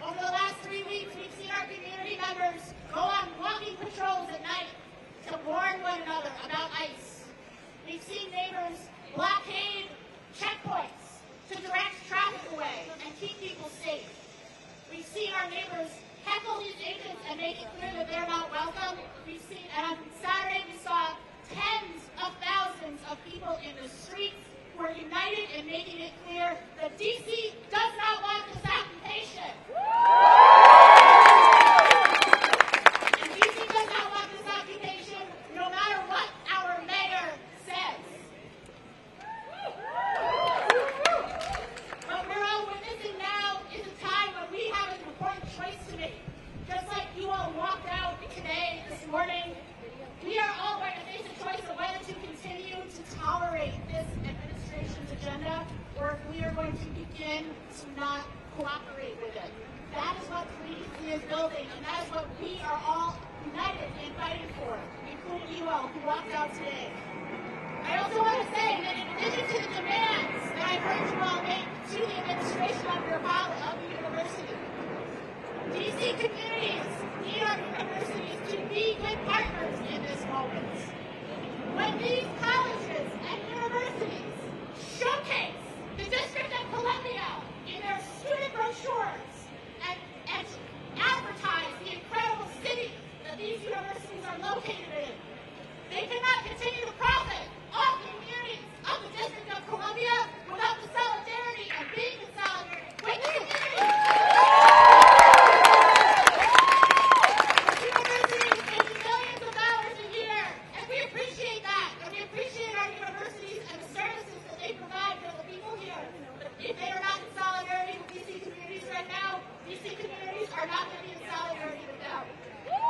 [SPEAKER 5] Over the last 3 weeks, we've seen our community members go on walking patrols at night to warn one another about ICE. We've seen neighbors blockade checkpoints to direct traffic away and keep people safe. We've seen our neighbors heckle these agents and make it clear that they're not welcome. We've seen, and on Saturday we saw tens of thousands of people in the streets who are united in making it clear that D.C. does not want this occupation. And D.C. does not want this occupation no matter what our mayor says. What we're all witnessing now is a time when we have an important choice to make. Just like you all walked out today, this morning, we are all going to face a choice of whether to continue to tolerate this administration's agenda, or if we are going to begin to not cooperate with it. That is what 3DC is building, and that is what we are all united in fighting for, including you all who walked out today. I also want to say that in addition to the demands that I've heard you all make to the administration of the university, DC communities need our universities to be good partners in this moment. When these colleges and universities showcase the District of Columbia in their student brochures and advertise the incredible city that these universities are located in, they cannot continue to profit off the communities of the District of Columbia without the solidarity of being in solidarity with the community. If they are not in solidarity with DC communities right now, DC communities are not going to be in solidarity with them. I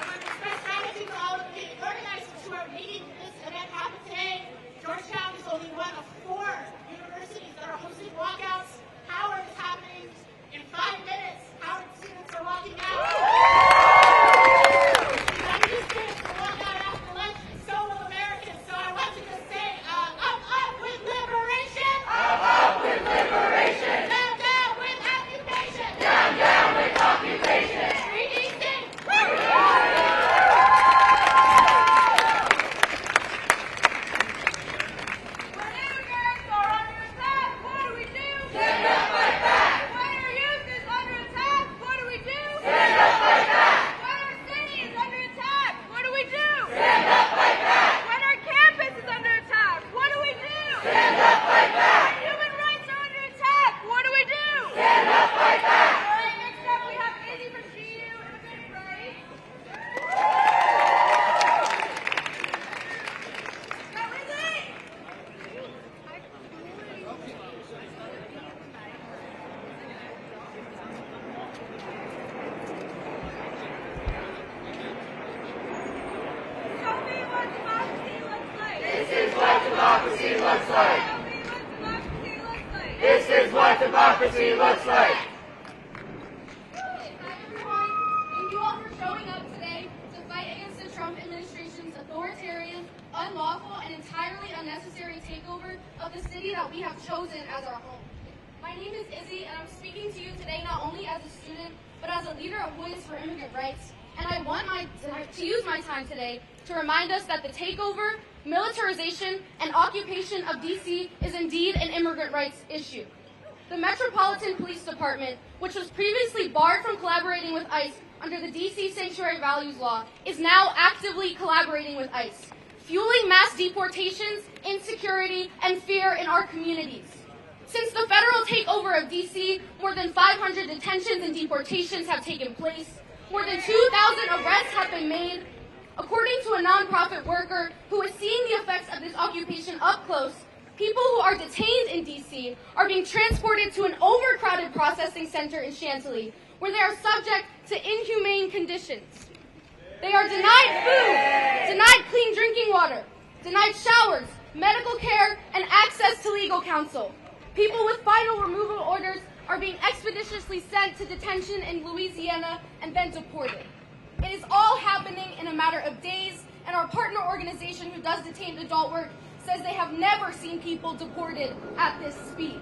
[SPEAKER 5] want to express gratitude to all of the organizers who are making this event happen today. Georgetown is only one of 4 universities that are hosting walkouts. Howard is happening in 5 minutes. Howard students are walking out. These students will walk out after lunch, and so will Americans. So I want you to say, up with liberation!
[SPEAKER 1] Up with liberation!
[SPEAKER 5] Down, down with occupation!
[SPEAKER 1] Down, down with occupation!
[SPEAKER 5] 3DC!
[SPEAKER 2] When immigrants are under attack, what do we do?
[SPEAKER 1] Stand up, fight back!
[SPEAKER 2] When our youth is under attack, what do we do?
[SPEAKER 1] Stand up, fight back!
[SPEAKER 2] When our city is under attack, what do we do?
[SPEAKER 1] Stand up, fight back!
[SPEAKER 2] When our campus is under attack, what do we do?
[SPEAKER 1] Stand up, fight back!
[SPEAKER 2] When human rights are under attack, what do we do?
[SPEAKER 1] Stand up, fight back!
[SPEAKER 2] All right, next up we have Andy from GU, immigrant rights. Now, Ridley! Show me what democracy looks like.
[SPEAKER 1] This is what democracy looks like!
[SPEAKER 2] Show me what democracy looks like.
[SPEAKER 1] This is what democracy looks like!
[SPEAKER 10] unlawful and entirely unnecessary takeover of the city that we have chosen as our home. My name is Izzy, and I'm speaking to you today not only as a student, but as a leader of Voices for Immigrant Rights. And I want to use my time today to remind us that the takeover, militarization, and occupation of D.C. is indeed an immigrant rights issue. The Metropolitan Police Department, which was previously barred from collaborating with ICE under the D.C. Sanctuary Values Law, is now actively collaborating with ICE, fueling mass deportations, insecurity, and fear in our communities. Since the federal takeover of D.C., more than 500 detentions and deportations have taken place. More than 2,000 arrests have been made. According to a nonprofit worker who is seeing the effects of this occupation up close, people who are detained in D.C. are being transported to an overcrowded processing center in Chantilly, where they are subject to inhumane conditions. They are denied food, denied clean drinking water, denied showers, medical care, and access to legal counsel. People with final removal orders are being expeditiously sent to detention in Louisiana and then deported. It is all happening in a matter of days, and our partner organization who does detained adult work says they have never seen people deported at this speed.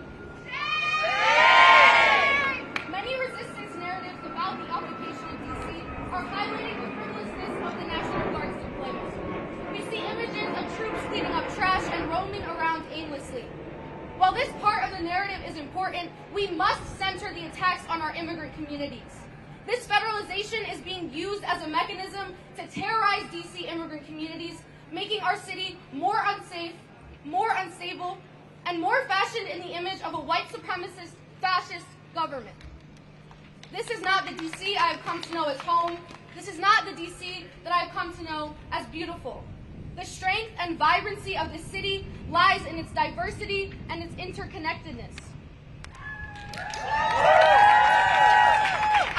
[SPEAKER 10] Many resistance narratives about the occupation of D.C. are highlighting the frivolousness of the National Guard's deployment. We see images of troops cleaning up trash and roaming around aimlessly. While this part of the narrative is important, we must center the attacks on our immigrant communities. This federalization is being used as a mechanism to terrorize D.C. immigrant communities, making our city more unsafe, more unstable, and more fashioned in the image of a white supremacist, fascist government. This is not the D.C. I have come to know as home. This is not the D.C. that I have come to know as beautiful. The strength and vibrancy of the city lies in its diversity and its interconnectedness.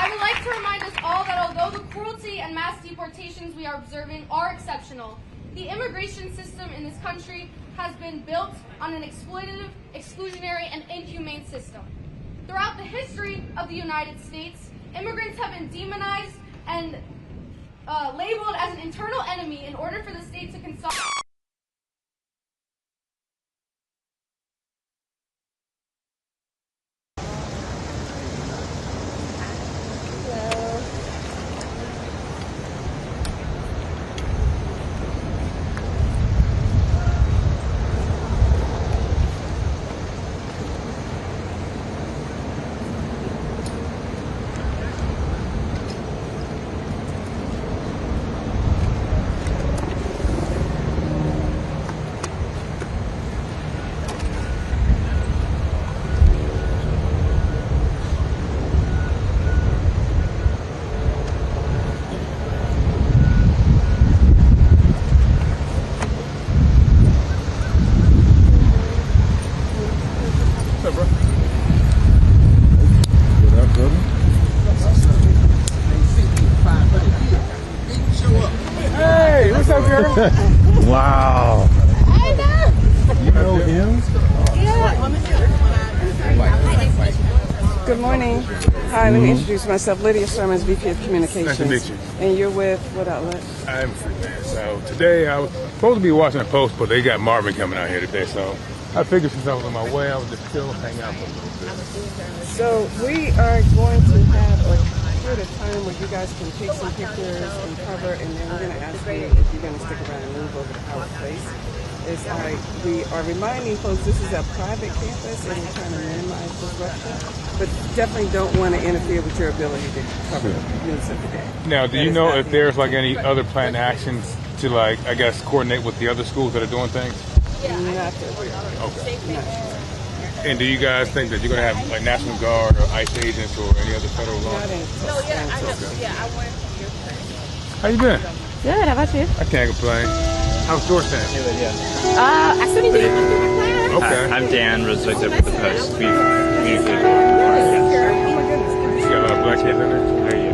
[SPEAKER 10] I would like to remind us all that although the cruelty and mass deportations we are observing are exceptional, the immigration system in this country has been built on an exploitative, exclusionary, and inhumane system. Throughout the history of the United States, immigrants have been demonized and labeled as an internal enemy in order for the state to consolidate.
[SPEAKER 11] Wow.
[SPEAKER 5] I know.
[SPEAKER 11] You know him?
[SPEAKER 12] Good morning. Hi, let me introduce myself. Lydia Sherman, VP of Communications.
[SPEAKER 11] Nice to meet you.
[SPEAKER 12] And you're with what outlet?
[SPEAKER 11] I'm freelance. So today I was supposed to be watching a post, but they got Marvin coming out here today. So I figured since I was on my way, I would just chill, hang out for a little bit.
[SPEAKER 12] So we are going to have a period of time where you guys can take some pictures and cover, and then we're going to ask you if you're going to stick around and move over to Howard Place. We are reminding folks this is a private campus and we're trying to minimize disruption, but definitely don't want to interfere with your ability to cover units of the day.
[SPEAKER 11] Now, do you know if there's like any other planned actions to like, I guess, coordinate with the other schools that are doing things?
[SPEAKER 12] Not
[SPEAKER 11] Okay. And do you guys think that you're going to have like National Guard or ICE agents or any other federal law?
[SPEAKER 5] I went from your place.
[SPEAKER 11] How you been?
[SPEAKER 5] Good, how about you?
[SPEAKER 11] I can't complain. How's Georgetown?
[SPEAKER 5] I still need to get through my class.
[SPEAKER 11] Okay.
[SPEAKER 13] I'm Dan, resident for the Post. We've communicated.
[SPEAKER 11] You got a lot of black kids in there?
[SPEAKER 13] How are you?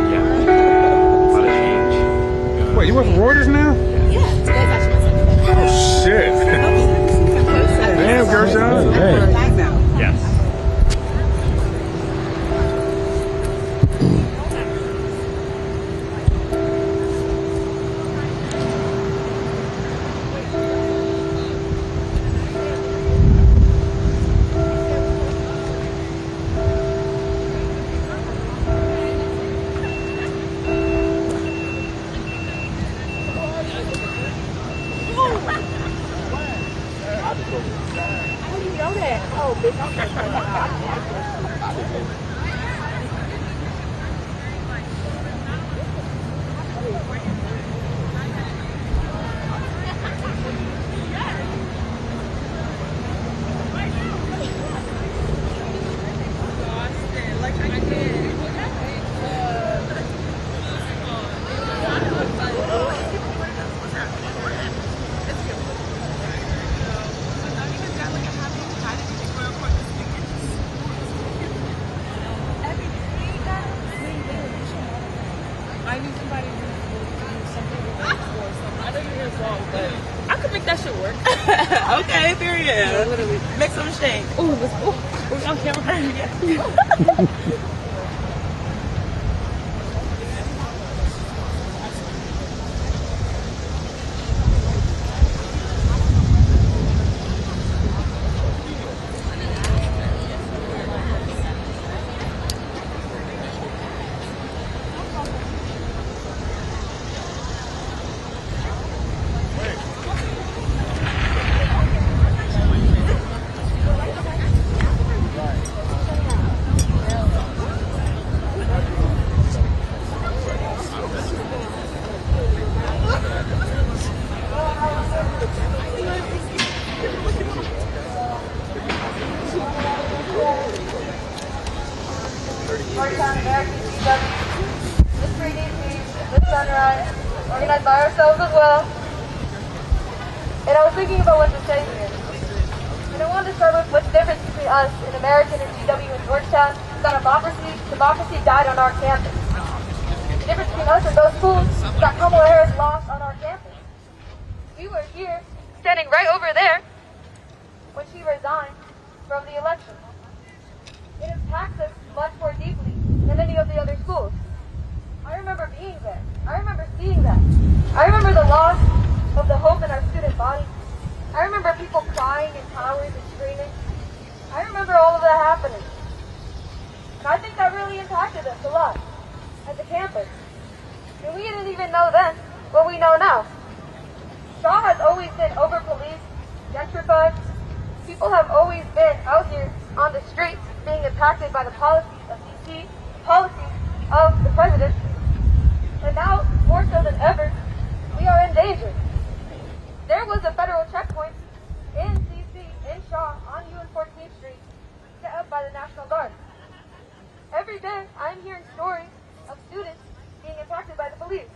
[SPEAKER 13] Yeah. A lot of change.
[SPEAKER 11] Wait, you work for Reuters now?
[SPEAKER 5] Yeah, today's actually my second day.
[SPEAKER 11] Oh, shit. Damn, Gershon. Hey.
[SPEAKER 13] Yes.
[SPEAKER 5] How do you know that? Oh, bitch, I'm so
[SPEAKER 14] I need somebody to do something with that for something. I know your hair's long, but I could make that shit work.
[SPEAKER 15] Okay, period.
[SPEAKER 14] Yeah, literally.
[SPEAKER 15] Make some mistake.
[SPEAKER 14] Ooh, we're on camera. Yeah.
[SPEAKER 10] Georgetown American DW, this 3D this sunrise, organized by ourselves as well. And I was thinking about what to say here. And I wanted to start with what's the difference between us, an American and GW in Georgetown, is that democracy died on our campus. The difference between us and those fools is that Kamala Harris lost on our campus. We were here, standing right over there, when she resigned from the election. It impacts us much more deeply than any of the other schools. I remember being there. I remember seeing that. I remember the loss of the hope in our student body. I remember people crying in towers and screaming. I remember all of that happening. And I think that really impacted us a lot at the campus. And we didn't even know then what we know now. Shaw has always been over-policed, gentrified. People have always been out here on the streets being impacted by the policies of DC, policies of the president. And now, more so than ever, we are in danger. There was a federal checkpoint in DC, in Shaw, on UN 14th Street, set up by the National Guard. Every day, I'm hearing stories of students being impacted by the police.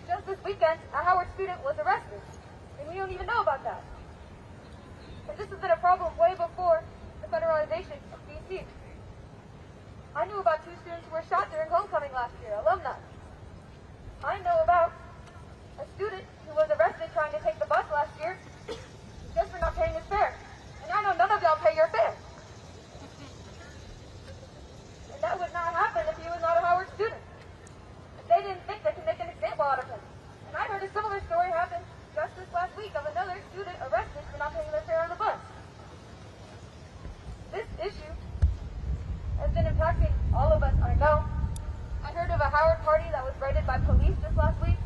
[SPEAKER 10] Just this weekend, a Howard student was arrested, and we don't even know about that. And this has been a problem way before the federalization of DC. I knew about 2 students who were shot during homecoming last year, alumni. I know about a student who was arrested trying to take the bus last year just for not paying his fare. And I know none of y'all pay your fare. And that would not happen if he was not a Howard student. They didn't think they could make an example out of him. And I heard a similar story happen just this last week of another student arrested for not paying their fare on the bus. This issue has been impacting all of us, I know. I heard of a Howard party that was raided by police just last week.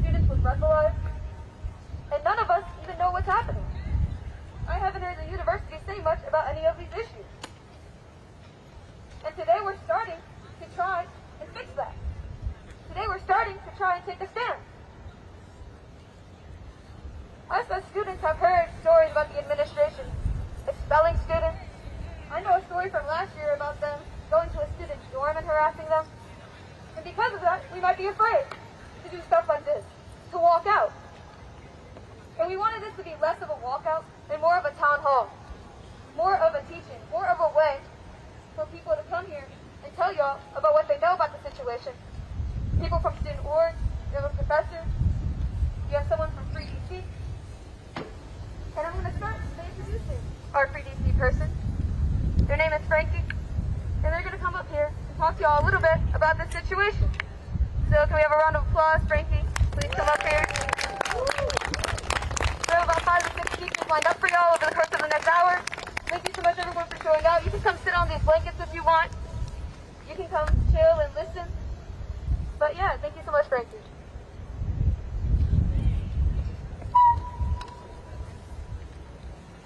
[SPEAKER 10] Students was breathalyzed. And none of us even know what's happening. I haven't heard the university say much about any of these issues. And today we're starting to try and fix that. Today we're starting to try and take a stand. Us as students have heard stories about the administration expelling students. I know a story from last year about them going to a student's dorm and harassing them. And because of that, we might be afraid to do stuff like this, to walk out. And we wanted this to be less of a walkout and more of a town hall, more of a teaching, more of a way for people to come here and tell y'all about what they know about the situation. People from student org, you have a professor, you have someone from Free DC. And I'm going to start by introducing our Free DC person. Their name is Frankie, and they're going to come up here and talk to y'all a little bit about this situation. So can we have a round of applause, Frankie? Please come up here. We have about 5 to 6 speakers lined up for y'all over the course of the next hour. Thank you so much, everyone, for showing out. You can come sit on these blankets if you want. You can come chill and listen. But yeah, thank you so much, Frankie.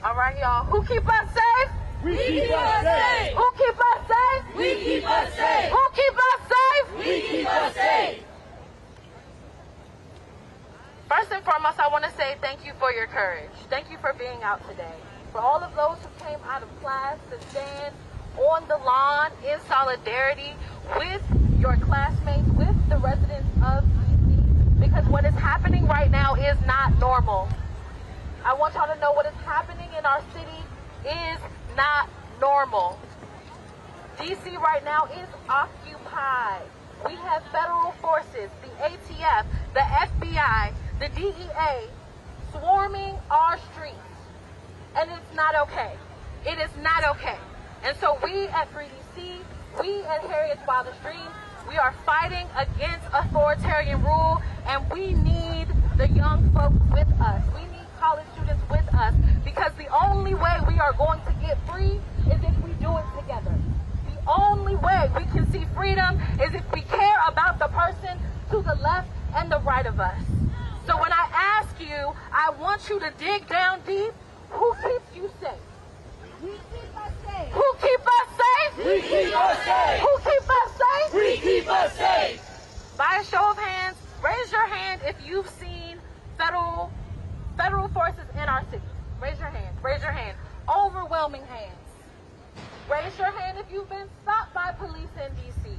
[SPEAKER 5] All right, y'all. Who keep us safe?
[SPEAKER 1] We keep us safe.
[SPEAKER 5] Who keep us safe?
[SPEAKER 1] We keep us safe.
[SPEAKER 5] Who keep us safe?
[SPEAKER 1] We keep us safe.
[SPEAKER 5] First and foremost, I want to say thank you for your courage. Thank you for being out today. For all of those who came out of class to stand on the lawn in solidarity with your classmates, with the residents of DC, because what is happening right now is not normal. I want y'all to know what is happening in our city is not normal. DC right now is occupied. We have federal forces, the ATF, the FBI, the DEA swarming our streets. And it's not okay. It is not okay. And so we at Free DC, we at Harriet's Wildest Dreams, we are fighting against authoritarian rule, and we need the young folks with us. We need college students with us, because the only way we are going to get free is if we do it together. The only way we can see freedom is if we care about the person to the left and the right of us. So when I ask you, I want you to dig down deep. Who keeps you safe?
[SPEAKER 1] We keep us safe.
[SPEAKER 5] Who keep us safe?
[SPEAKER 1] We keep us safe.
[SPEAKER 5] Who keep us safe?
[SPEAKER 1] We keep us safe.
[SPEAKER 5] By a show of hands, raise your hand if you've seen federal forces in our city. Raise your hand. Raise your hand. Overwhelming hands. Raise your hand if you've been stopped by police in DC.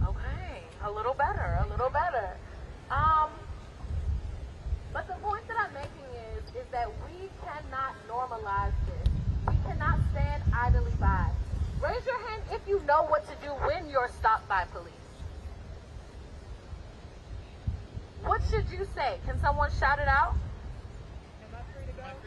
[SPEAKER 5] Okay, a little better, a little better. But the point that I'm making is that we cannot normalize this. We cannot stand idly by. Raise your hand if you know what to do when you're stopped by police. What should you say? Can someone shout it out?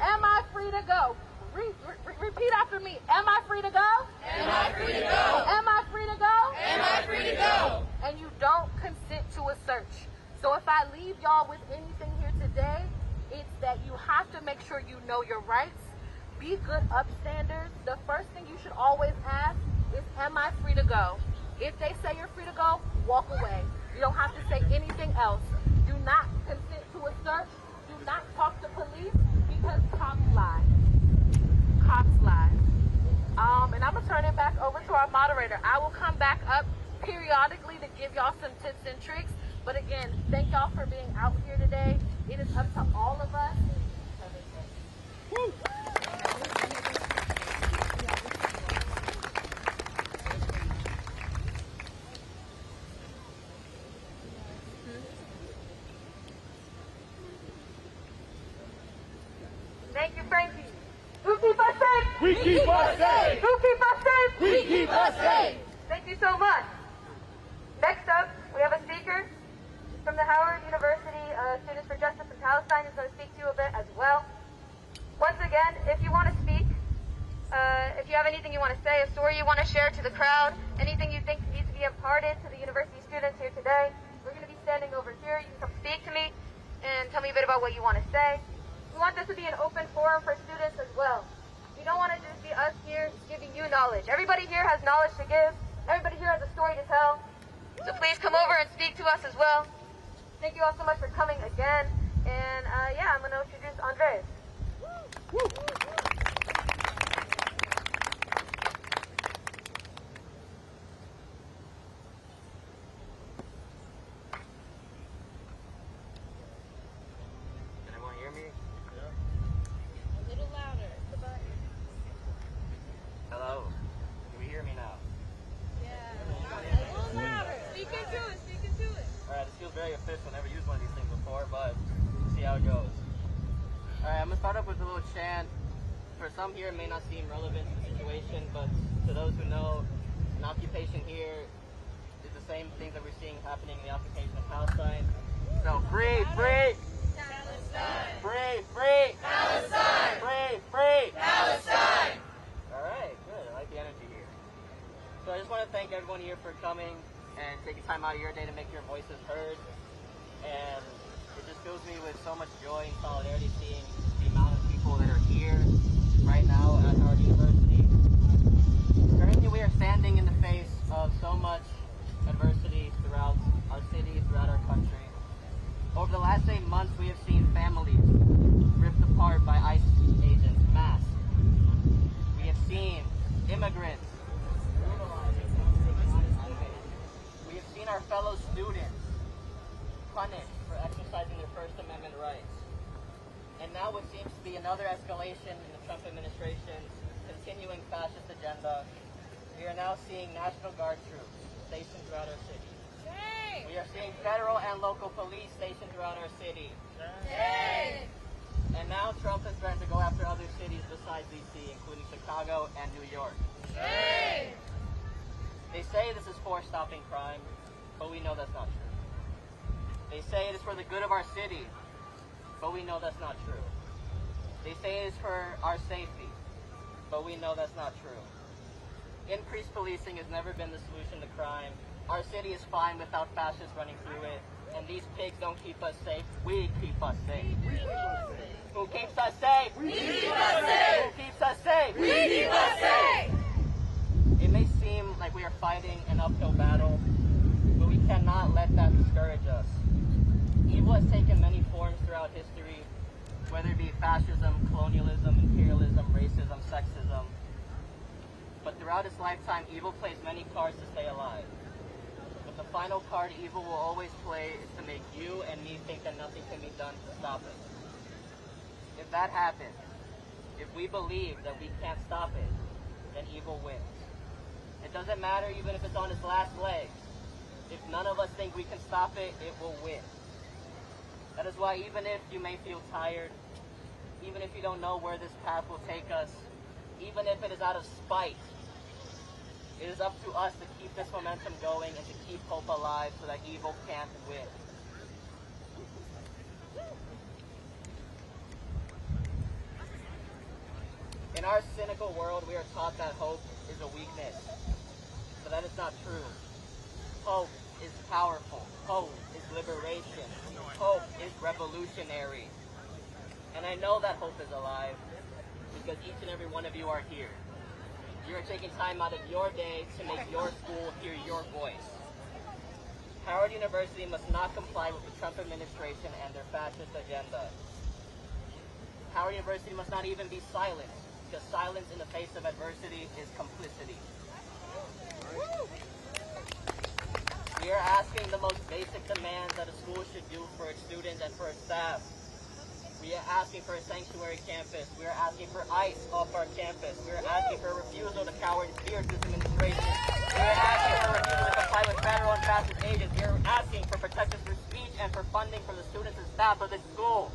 [SPEAKER 5] Am I free to go? Repeat after me. Am I free to go?
[SPEAKER 1] Am I free to go?
[SPEAKER 5] Am I free to go?
[SPEAKER 1] Am I free to go?
[SPEAKER 5] And you don't consent to a search. So if I leave y'all with anything here today, it's that you have to make sure you know your rights. Be good upstanders. The first thing you should always ask is, am I free to go? If they say you're free to go, walk away. You don't have to say anything else. Do not consent to a search. Do not talk to police, because cops lie. Cops lie. And I'm going to turn it back over to our moderator. I will come back up periodically to give y'all some tips and tricks. But again, thank y'all for being out here today. It is up to all of us. Woo. Thank you, Frankie. Who keep us safe?
[SPEAKER 1] We keep us safe.
[SPEAKER 5] Who keep us safe?
[SPEAKER 1] We keep us safe.
[SPEAKER 5] Thank you so much. Next up, we have a speaker from the Howard University Students for Justice in Palestine, who's going to speak to you a bit as well. Once again, if you want to speak, if you have anything you want to say, a story you want to share to the crowd, anything you think needs to be imparted to the university students here today, we're going to be standing over here. You can come speak to me and tell me a bit about what you want to say. We want this to be an open forum for students as well. We don't want to just be us here giving you knowledge. Everybody here has knowledge to give. Everybody here has a story to tell. So please come over and speak to us as well. Thank you all so much for coming again. And yeah, I'm going to introduce Andres. Woo.
[SPEAKER 16] Can everyone hear me?
[SPEAKER 14] A little louder.
[SPEAKER 16] Hello? Can we hear me now?
[SPEAKER 14] Yeah. A little louder. Speak into it. Speak into it.
[SPEAKER 16] Alright, this feels very official. Never used one of these things before, but we'll see how it goes. Alright, I'm going to start off with a little chant. For some here, it may not seem relevant to the situation, but to those who know, an occupation here is the same things that we're seeing happening in the occupation of Palestine. So, free, free!
[SPEAKER 1] Palestine!
[SPEAKER 16] Free, free!
[SPEAKER 1] Palestine!
[SPEAKER 16] Free, free!
[SPEAKER 1] Palestine!
[SPEAKER 16] Alright, good. I like the energy here. So I just want to thank everyone here for coming and taking time out of your day to make your voices heard. And it just fills me with so much joy and solidarity seeing the amount of people that are here right now at Howard University. Currently we are standing in the face of so much adversity throughout our city, throughout our country. Over the last 8 months we have seen families ripped apart by ICE agents, mass another escalation in the Trump administration's continuing fascist agenda, we are now seeing National Guard troops stationed throughout our city.
[SPEAKER 5] Shame!
[SPEAKER 16] We are seeing federal and local police stationed throughout our city.
[SPEAKER 5] Shame!
[SPEAKER 16] And now Trump is trying to go after other cities besides D.C., including Chicago and New York.
[SPEAKER 5] Shame!
[SPEAKER 16] They say this is for stopping crime, but we know that's not true. They say it is for the good of our city, but we know that's not true. They say it is for our safety, but we know that's not true. Increased policing has never been the solution to crime. Our city is fine without fascists running through it, and these pigs don't keep us safe. We keep us safe. Who keeps us safe?
[SPEAKER 5] We keep us safe!
[SPEAKER 16] Who keeps us safe?
[SPEAKER 5] We keep us safe!
[SPEAKER 16] It may seem like we are fighting an uphill battle, but we cannot let that discourage us. Evil has taken many forms throughout history, whether it be fascism, colonialism, imperialism, racism, sexism. But throughout its lifetime, evil plays many cards to stay alive. But the final card evil will always play is to make you and me think that nothing can be done to stop it. If that happens, if we believe that we can't stop it, then evil wins. It doesn't matter even if it's on its last legs. If none of us think we can stop it, it will win. That is why even if you may feel tired, even if you don't know where this path will take us, even if it is out of spite, it is up to us to keep this momentum going and to keep hope alive so that evil can't win. In our cynical world, we are taught that hope is a weakness, but that is not true. Hope is powerful. Hope is liberation. Hope is revolutionary. And I know that hope is alive because each and every one of you are here. You are taking time out of your day to make your school hear your voice. Howard University must not comply with the Trump administration and their fascist agenda. Howard University must not even be silent, because silence in the face of adversity is complicity. We are asking the most basic demands that a school should do for its students and for its staff. We are asking for a sanctuary campus. We are asking for ICE off our campus. We are asking for a refusal to cower and fear this administration. We are asking for a refusal to comply with federal and fascist agents. We are asking for protections for speech and for funding for the students and staff of this school.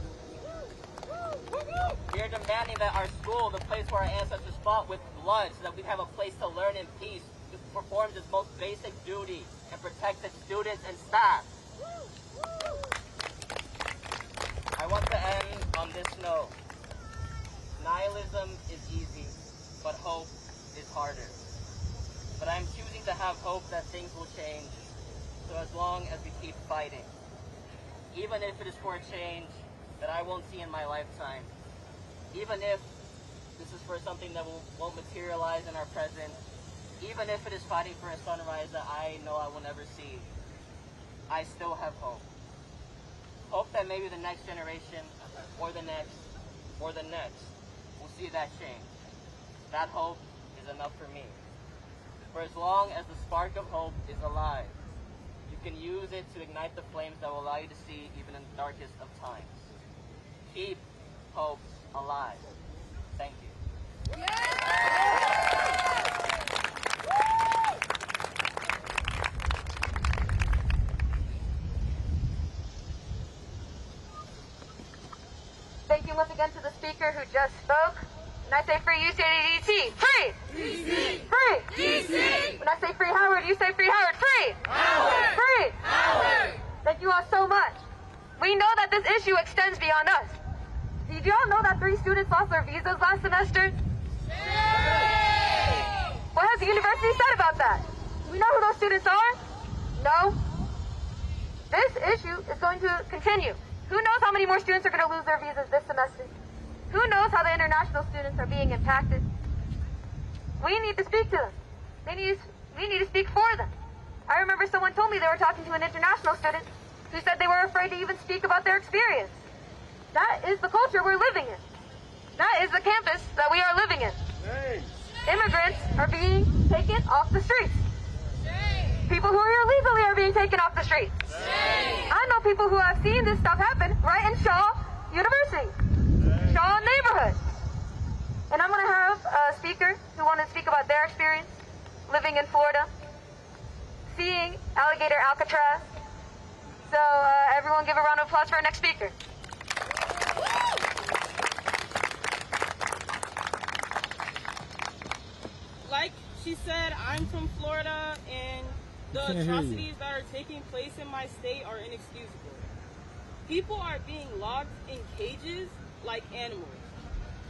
[SPEAKER 16] We are demanding that our school, the place where our ancestors fought with blood so that we have a place to learn in peace, performs its most basic duty and protects its students and staff. I want to end on this note. Nihilism is easy, but hope is harder. But I'm choosing to have hope that things will change, so as long as we keep fighting. Even if it is for a change that I won't see in my lifetime. Even if this is for something that won't materialize in our present. Even if it is fighting for a sunrise that I know I will never see. I still have hope. Hope that maybe the next generation, or the next, or the next, will see that change. That hope is enough for me. For as long as the spark of hope is alive, you can use it to ignite the flames that will allow you to see even in the darkest of times. Keep hope alive. Thank you.
[SPEAKER 17] Thank you once again to the speaker who just spoke. When I say free, you say DT. Free!
[SPEAKER 5] DC!
[SPEAKER 17] Free!
[SPEAKER 5] DC!
[SPEAKER 17] When I say free Howard, you say free Howard. Free!
[SPEAKER 5] Howard!
[SPEAKER 17] Free!
[SPEAKER 5] Howard!
[SPEAKER 17] Thank you all so much. We know that this issue extends beyond us. Did you all know that 3 students lost their visas last semester? What has the university said about that? Do we know who those students are? No. This issue is going to continue. Who knows how many more students are going to lose their visas this semester? Who knows how the international students are being impacted? We need to speak to them. We need to speak for them. I remember someone told me they were talking to an international student who said they were afraid to even speak about their experience. That is the culture we're living in. That is the campus that we are living in. Immigrants are being taken off the streets. People who are here legally are being taken off the streets. I know people who have seen this stuff happen right in Shaw University, Shaw neighborhood. about their experience living in Florida, seeing alligator Alcatraz. So everyone give a round of applause for our next speaker.
[SPEAKER 15] Like she said, I'm from Florida, and the atrocities that are taking place in my state are inexcusable. People are being locked in cages like animals.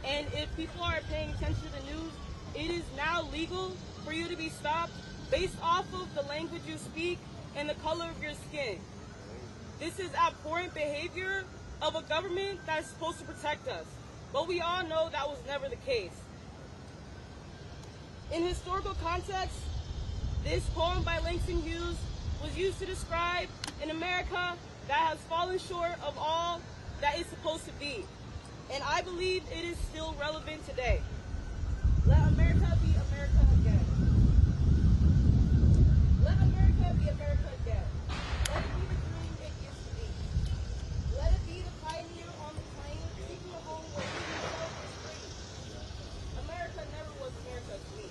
[SPEAKER 15] And if people are paying attention to the news, it is now legal for you to be stopped based off of the language you speak and the color of your skin. This is abhorrent behavior of a government that's supposed to protect us. But we all know that was never the case. In historical context, this poem by Langston Hughes was used to describe an America that has fallen short of all that it's supposed to be. And I believe it is still relevant today. Let America be America again. Let America be America again. Let it be the dream it used to be. Let it be the pioneer on the plane, seeking a home where freedom is free. America never was America to me.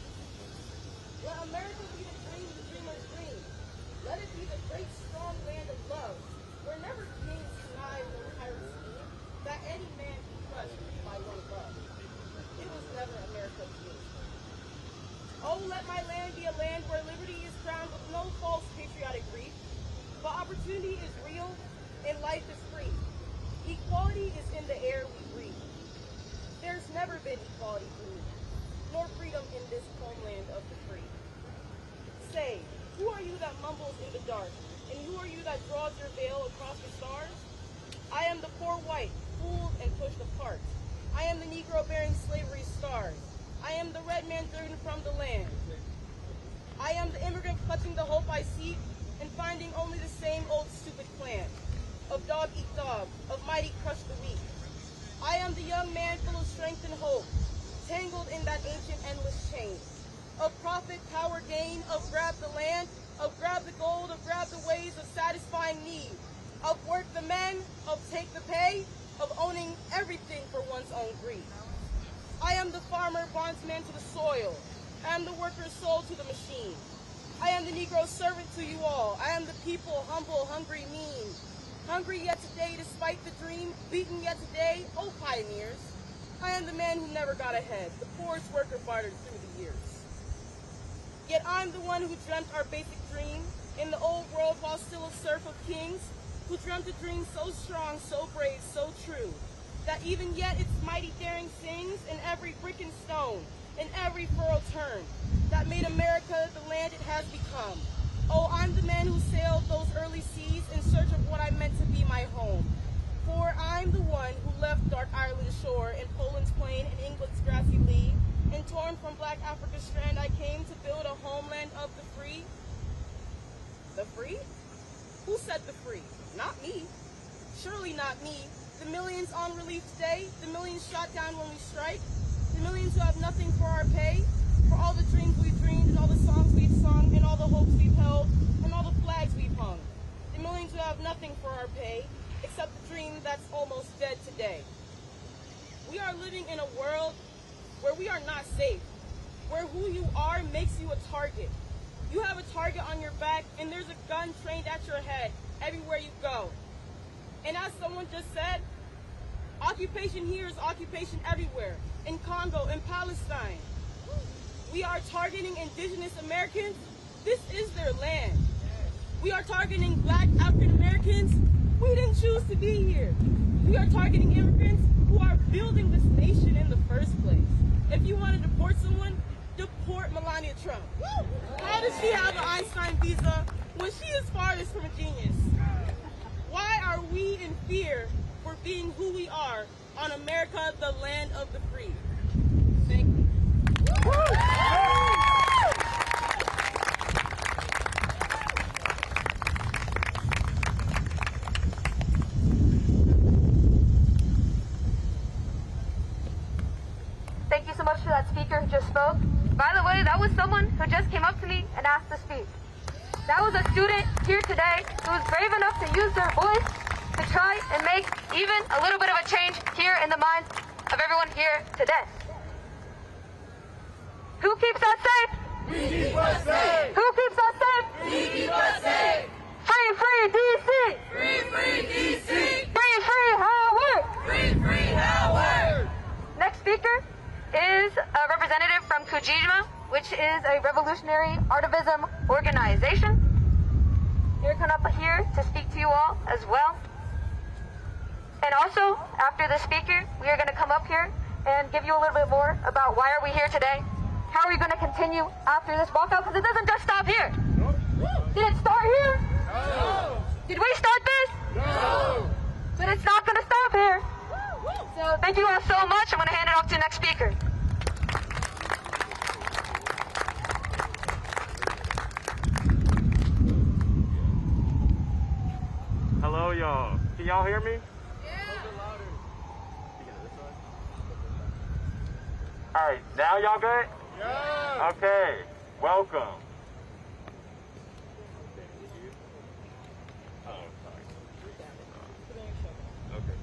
[SPEAKER 15] Let America be the dreamer's dream. Let it be the great, strong land of love, where never kings deny or pirates scheme, that any man be crushed by one love. It was never America to me. Oh, let my land be a land where liberty is crowned with no false patriotic grief, but opportunity is real and life is free. Equality is in the air we breathe. There's never been equality for me, nor freedom in this homeland of the free. Say, who are you that mumbles in the dark? And who are you that draws your veil across the stars? I am the poor white, fooled and pushed apart. I am the Negro bearing slavery's scars. I am the red man driven from the land. I am the immigrant clutching the hope I seek and finding only the same old stupid plan of dog eat dog, of mighty crush the weak. I am the young man full of strength and hope, tangled in that ancient endless chain of profit, power, gain, of grab the land, of grab the gold, of grab the ways of satisfying need, of work the men, of take the pay, of owning everything for one's own greed. I am the farmer, bondsman to the soil. I am the worker's soul to the machine. I am the Negro servant to you all. I am the people, humble, hungry, mean. Hungry yet today despite the dream, beaten yet today, oh pioneers. I am the man who never got ahead, the poorest worker bartered through the years. Yet I'm the one who dreamt our basic dream in the old world while still a serf of kings, who dreamt a dream so strong, so brave, so true, that even yet its mighty daring sings in every brick and stone, in every furrowed turn, that made America the land it has become. Oh, I'm the man who sailed those early seas in search of what I meant to be my home. For I'm the one who left dark Ireland's shore and Poland's plain and England's grassy lea, and torn from black Africa's strand I came to build a homeland of the free. The free? Who said the free? Not me. Surely not me. The millions on relief today, the millions shot down when we strike, the millions who have nothing for our pay, for all the dreams we've dreamed and all the songs we've sung and all the hopes we've held and all the flags we've hung. The millions who have nothing for our pay, except the dream that's almost dead today. We are living in a world where we are not safe, where who you are makes you a target. You have a target on your back and there's a gun trained at your head everywhere you go. And as someone just said, occupation here is occupation everywhere, in Congo, in Palestine. We are targeting indigenous Americans. This is their land. We are targeting black African Americans. We didn't choose to be here. We are targeting immigrants who are building this nation in the first place. If you want to deport someone, deport Melania Trump. How does she have an Einstein visa when she is farthest from a genius? Why are we in fear for being who we are on America, the land of the free? Thank you.
[SPEAKER 17] Thank you so much for that speaker who just spoke. By the way, that was someone who just came up to me and asked to speak. That was a student here today who was brave enough to use their voice to try and make even a little bit of a change here in the minds of everyone here today. Who keeps us safe?
[SPEAKER 1] We keep us safe.
[SPEAKER 17] Who keeps us safe?
[SPEAKER 1] We keep us safe.
[SPEAKER 17] Free, free, DC!
[SPEAKER 1] Free, free, DC!
[SPEAKER 17] Free, free, Howard!
[SPEAKER 1] Free, free, Howard!
[SPEAKER 17] Next speaker is a representative from Kujima, which is a revolutionary artivism organization. They're coming up here to speak to you all as well. And also, after the speaker, we are going to come up here and give you a little bit more about why are we here today. How are we going to continue after this walkout? Because it doesn't just stop here. Did it start here?
[SPEAKER 1] No.
[SPEAKER 17] Did we start this?
[SPEAKER 1] No.
[SPEAKER 17] But it's not going to stop here. So thank you all so much. I'm going to hand it off to the next speaker.
[SPEAKER 18] Hello, y'all. Can y'all hear me? All right, now y'all good? Yeah. Okay, welcome. Oh, sorry. Okay.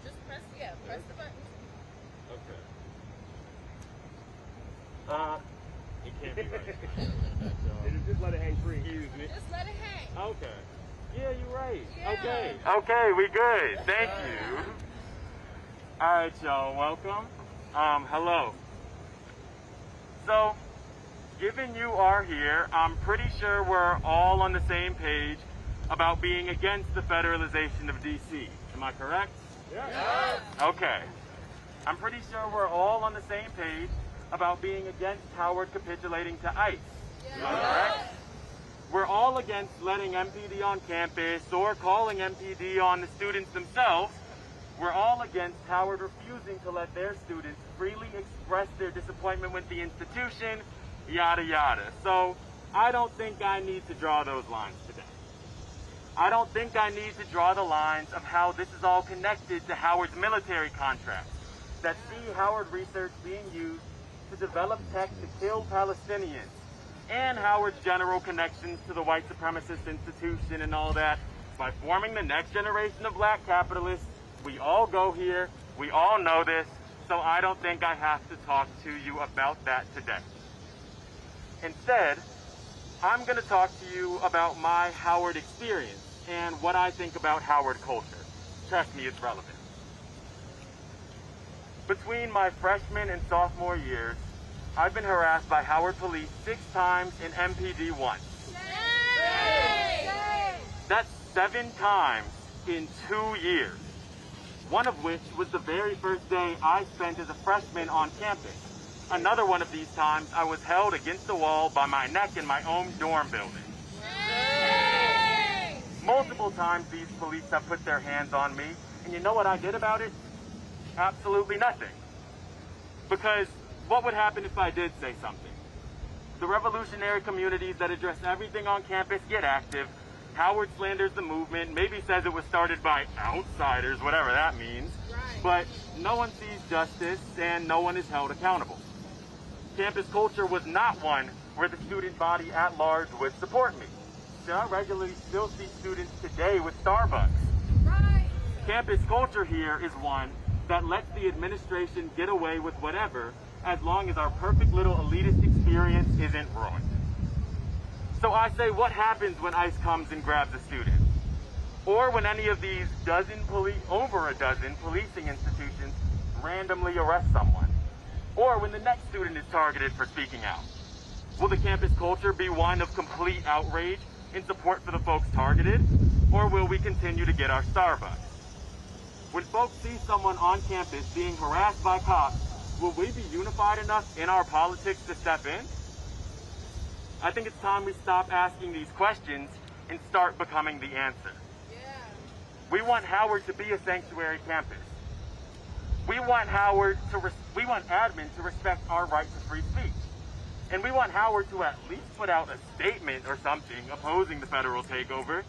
[SPEAKER 14] Just press the button.
[SPEAKER 18] Okay. It can't be right.
[SPEAKER 8] Just let it hang free.
[SPEAKER 18] Excuse me.
[SPEAKER 14] Just let it hang.
[SPEAKER 18] Okay. Yeah, you're right.
[SPEAKER 14] Yeah.
[SPEAKER 18] Okay. Okay, we good. Thank you. All right, y'all. Welcome. Hello. So, given you are here, I'm pretty sure we're all on the same page about being against the federalization of DC. Am I correct?
[SPEAKER 1] Yes.
[SPEAKER 18] Okay. I'm pretty sure we're all on the same page about being against Howard capitulating to ICE. Am I correct? We're all against letting MPD on campus or calling MPD on the students themselves. We're all against Howard refusing to let their students freely express their disappointment with the institution, yada yada. So I don't think I need to draw those lines today. I don't think I need to draw the lines of how this is all connected to Howard's military contracts that see Howard research being used to develop tech to kill Palestinians, and Howard's general connections to the white supremacist institution and all that. By forming the next generation of black capitalists, we all go here, we all know this, so I don't think I have to talk to you about that today. Instead, I'm going to talk to you about my Howard experience and what I think about Howard culture. Trust me, it's relevant. Between my freshman and sophomore years, I've been harassed by Howard police 6 times and MPD once. That's 7 times in 2 years. One of which was the very first day I spent as a freshman on campus. Another one of these times, I was held against the wall by my neck in my own dorm building. Multiple times these police have put their hands on me, and you know what I did about it? Absolutely nothing. Because what would happen if I did say something? The revolutionary communities that address everything on campus get active. Howard slanders the movement, maybe says it was started by outsiders, whatever that means. But no one sees justice and no one is held accountable. Campus culture was not one where the student body at large would support me. So I regularly still see students today with Starbucks. Campus culture here is one that lets the administration get away with whatever as long as our perfect little elitist experience isn't ruined. So I say, what happens when ICE comes and grabs a student? Or when any of these over a dozen policing institutions randomly arrest someone? Or when the next student is targeted for speaking out? Will the campus culture be one of complete outrage in support for the folks targeted? Or will we continue to get our Starbucks? When folks see someone on campus being harassed by cops, will we be unified enough in our politics to step in? I think it's time we stop asking these questions and start becoming the answer. We want Howard to be a sanctuary campus. We want admin to respect our right to free speech. And we want Howard to at least put out a statement or something opposing the federal takeover.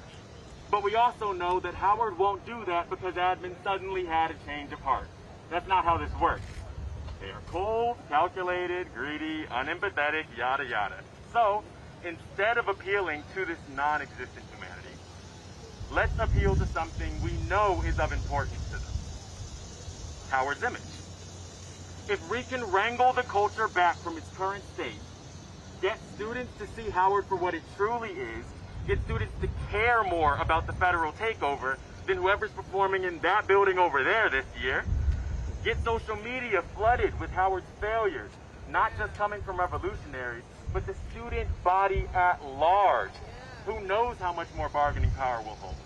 [SPEAKER 18] But we also know that Howard won't do that because admin suddenly had a change of heart. That's not how this works. They are cold, calculated, greedy, unempathetic, yada yada. So, instead of appealing to this non-existent humanity, let's appeal to something we know is of importance to them. Howard's image. If we can wrangle the culture back from its current state, get students to see Howard for what it truly is, get students to care more about the federal takeover than whoever's performing in that building over there this year, get social media flooded with Howard's failures, not just coming from revolutionaries, but the student body at large, who knows how much more bargaining power will hold.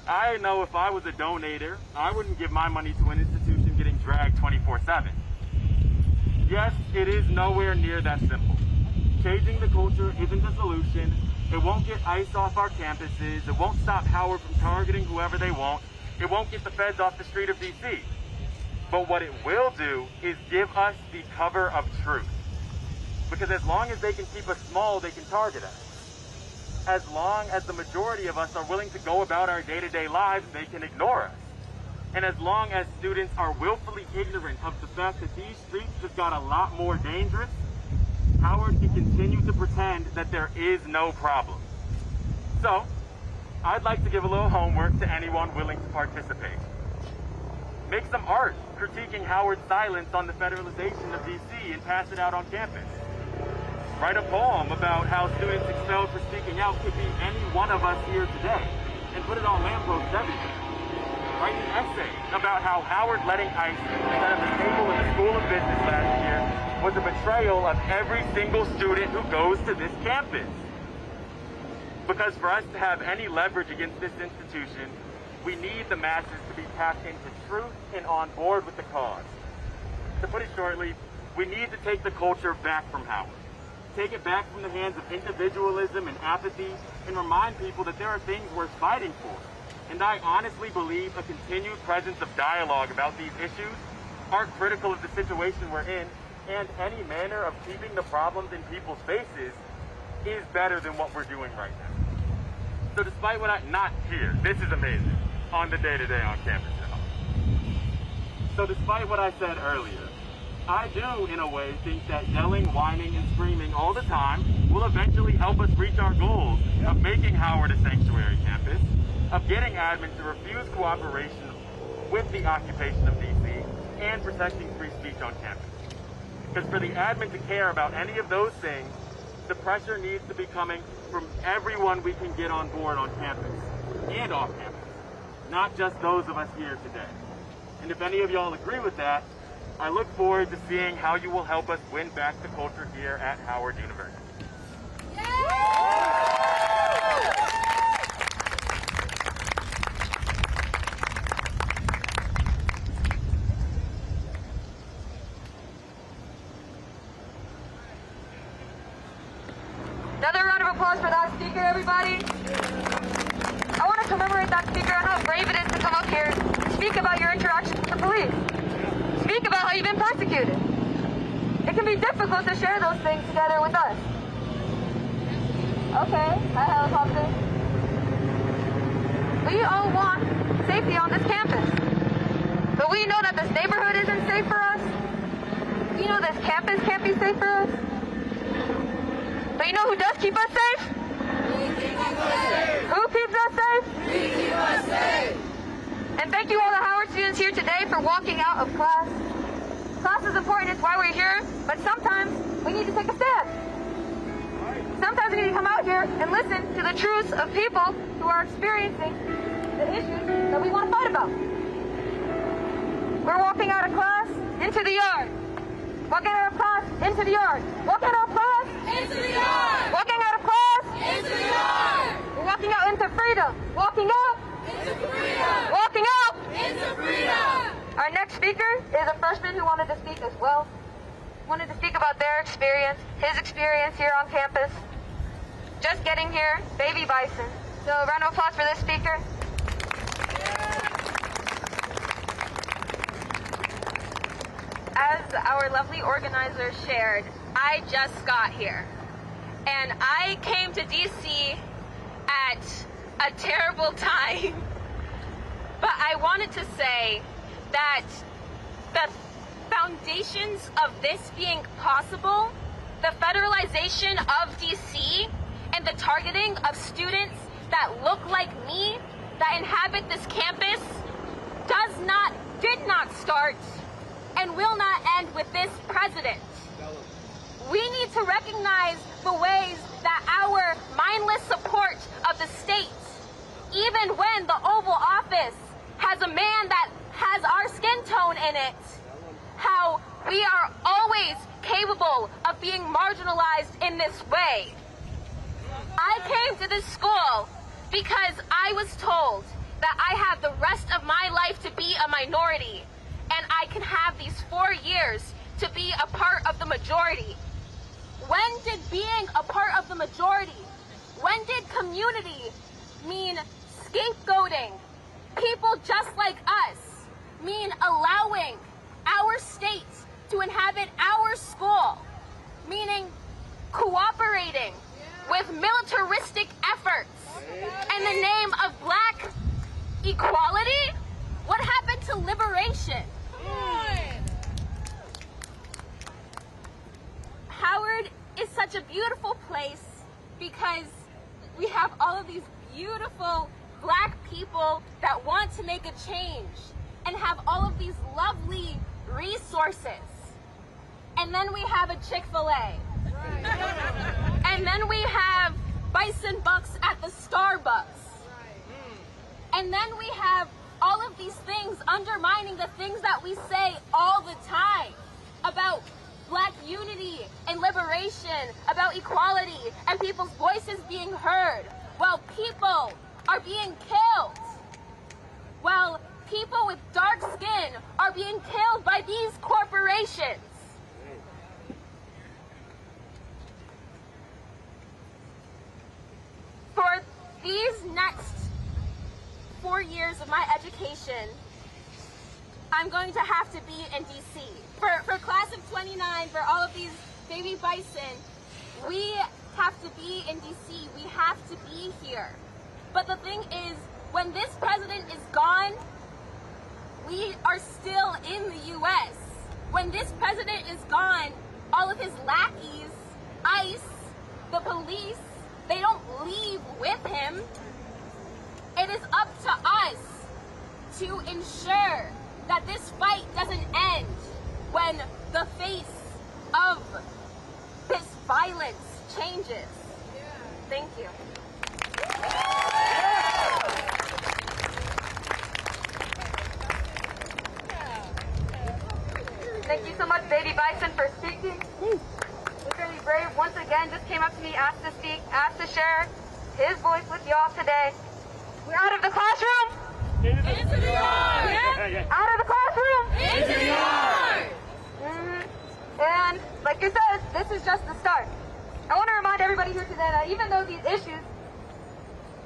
[SPEAKER 18] I know if I was a donator, I wouldn't give my money to an institution getting dragged 24/7. Yes, it is nowhere near that simple. Changing the culture isn't the solution. It won't get ICE off our campuses. It won't stop Howard from targeting whoever they want. It won't get the feds off the street of DC. But what it will do is give us the cover of truth. Because as long as they can keep us small, they can target us. As long as the majority of us are willing to go about our day-to-day lives, they can ignore us. And as long as students are willfully ignorant of the fact that these streets just got a lot more dangerous, Howard can continue to pretend that there is no problem. So, I'd like to give a little homework to anyone willing to participate. Make some art critiquing Howard's silence on the federalization of DC and pass it out on campus. Write a poem about how students expelled for speaking out could be any one of us here today and put it on lampposts everywhere. Write an essay about how Howard letting ICE set up a table in the School of Business last year was a betrayal of every single student who goes to this campus. Because for us to have any leverage against this institution, we need the masses to be tapped into truth and on board with the cause. To put it shortly, we need to take the culture back from Howard. Take it back from the hands of individualism and apathy and remind people that there are things worth fighting for. And I honestly believe a continued presence of dialogue about these issues are critical of the situation we're in, and any manner of keeping the problems in people's faces is better than what we're doing right now. So despite what not here, this is amazing, on the day-to-day on campus now. So despite what I said earlier, I do, in a way, think that yelling, whining, and screaming all the time will eventually help us reach our goals of making Howard a sanctuary campus, of getting admin to refuse cooperation with the occupation of DC, and protecting free speech on campus. Because for the admin to care about any of those things, the pressure needs to be coming from everyone we can get on board on campus and off campus, not just those of us here today. And if any of y'all agree with that, I look forward to seeing how you will help us win back the culture here at Howard University.
[SPEAKER 17] Another round of applause for that speaker, everybody. I want to commemorate that speaker and how brave it is to come up here and speak about your interactions with the police. Speak about how you've been persecuted. It can be difficult to share those things together with us. Okay, hi helicopter. We all want safety on this campus. But we know that this neighborhood isn't safe for us. We know this campus can't be safe for us. But you know who does keep us safe? Who keeps us safe? We keep us safe. And thank you all the Howard students here today for walking out of class. Class is important, it's why we're here, but sometimes we need to take a stand. Sometimes we need to come out here and listen to the truths of people who are experiencing the issues that we want to fight about. We're walking out of class into the yard. Walking out of class into the yard. Walking out of class into the yard. Walking out of class into the yard. We're walking out into freedom. Walking out into freedom. Walking out into freedom. Our next speaker is a freshman who wanted to speak as well. Wanted to speak about their experience, his experience here on campus. Just getting here, baby bison. So a round of applause for this speaker.
[SPEAKER 19] As our lovely organizer shared, I just got here. And I came to DC at a terrible time. But I wanted to say that the foundations of this being possible, the federalization of DC, and the targeting of students that that look like me that inhabit this campus did not start and will not end with this president. We need to recognize the ways that our mindless support of the state, even when the Oval Office has a man that has our skin tone in it, how we are always capable of being marginalized in this way. I came to this school because I was told that I have the rest of my life to be a minority, and I can have these 4 years to be a part of the majority. When did being a part of the majority, when did community mean scapegoating people just like us, mean allowing our state to inhabit our school, meaning cooperating with militaristic efforts in the name of black equality? What happened to liberation? Howard is such a beautiful place because we have all of these beautiful black people that want to make a change and have all of these lovely resources. And then we have a Chick-fil-A. And then we have bison bucks at the Starbucks. And then we have all of these things undermining the things that we say all the time about black unity and liberation, about equality and people's voices being heard, while people are being killed, while people with dark skin are being killed by these corporations. For these next 4 years of my education, I'm going to have to be in DC. For class of 29, for all of these baby bison, we have to be in DC. We have to be here. But the thing is, when this president is gone, we are still in the U.S. When this president is gone, all of his lackeys, ICE, the police, they don't leave with him. It is up to us to ensure that this fight doesn't end when the face of this violence changes. Thank you.
[SPEAKER 17] Thank you so much, Baby Bison, for speaking. He's really brave. Once again, just came up to me, asked to speak, asked to share his voice with y'all today. We're out of the classroom.
[SPEAKER 8] Into the yard.
[SPEAKER 17] Yeah. Out of the classroom.
[SPEAKER 1] Into the yard.
[SPEAKER 17] And like you said, this is just the start. I want to remind everybody here today that even though these issues,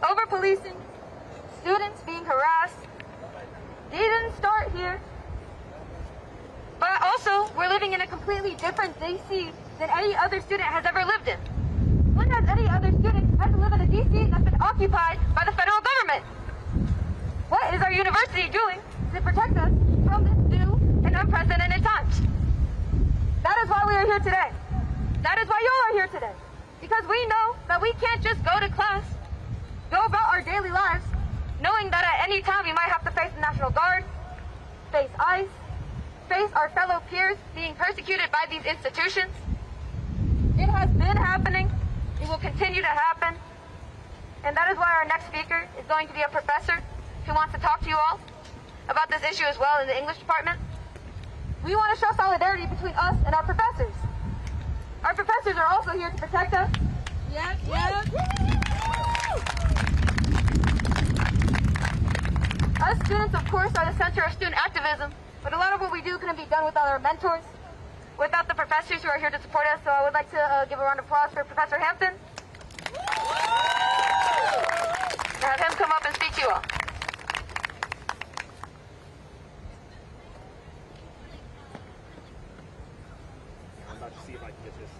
[SPEAKER 17] over-policing, students being harassed, they didn't start here. But also, we're living in a completely different DC than any other student has ever lived in. When has any other student had to live in a DC that's been occupied by the federal government? What is our university doing to protect us from this new and unprecedented times? That is why we are here today. That is why y'all are here today. Because we know that we can't just go to class, go about our daily lives, knowing that at any time we might have to face the National Guard, face ICE, face our fellow peers being persecuted by these institutions. It has been happening. It will continue to happen. And that is why our next speaker is going to be a professor who wants to talk to you all about this issue as well in the English department. We want to show solidarity between us and our professors. Our professors are also here to protect us.
[SPEAKER 2] Yep.
[SPEAKER 17] Us students, of course, are the center of student activism, but a lot of what we do couldn't be done without our mentors, without the professors who are here to support us. So I would like to give a round of applause for Professor Hampton. And have him come up and speak to you all.
[SPEAKER 8] I'm about to see if I can get this.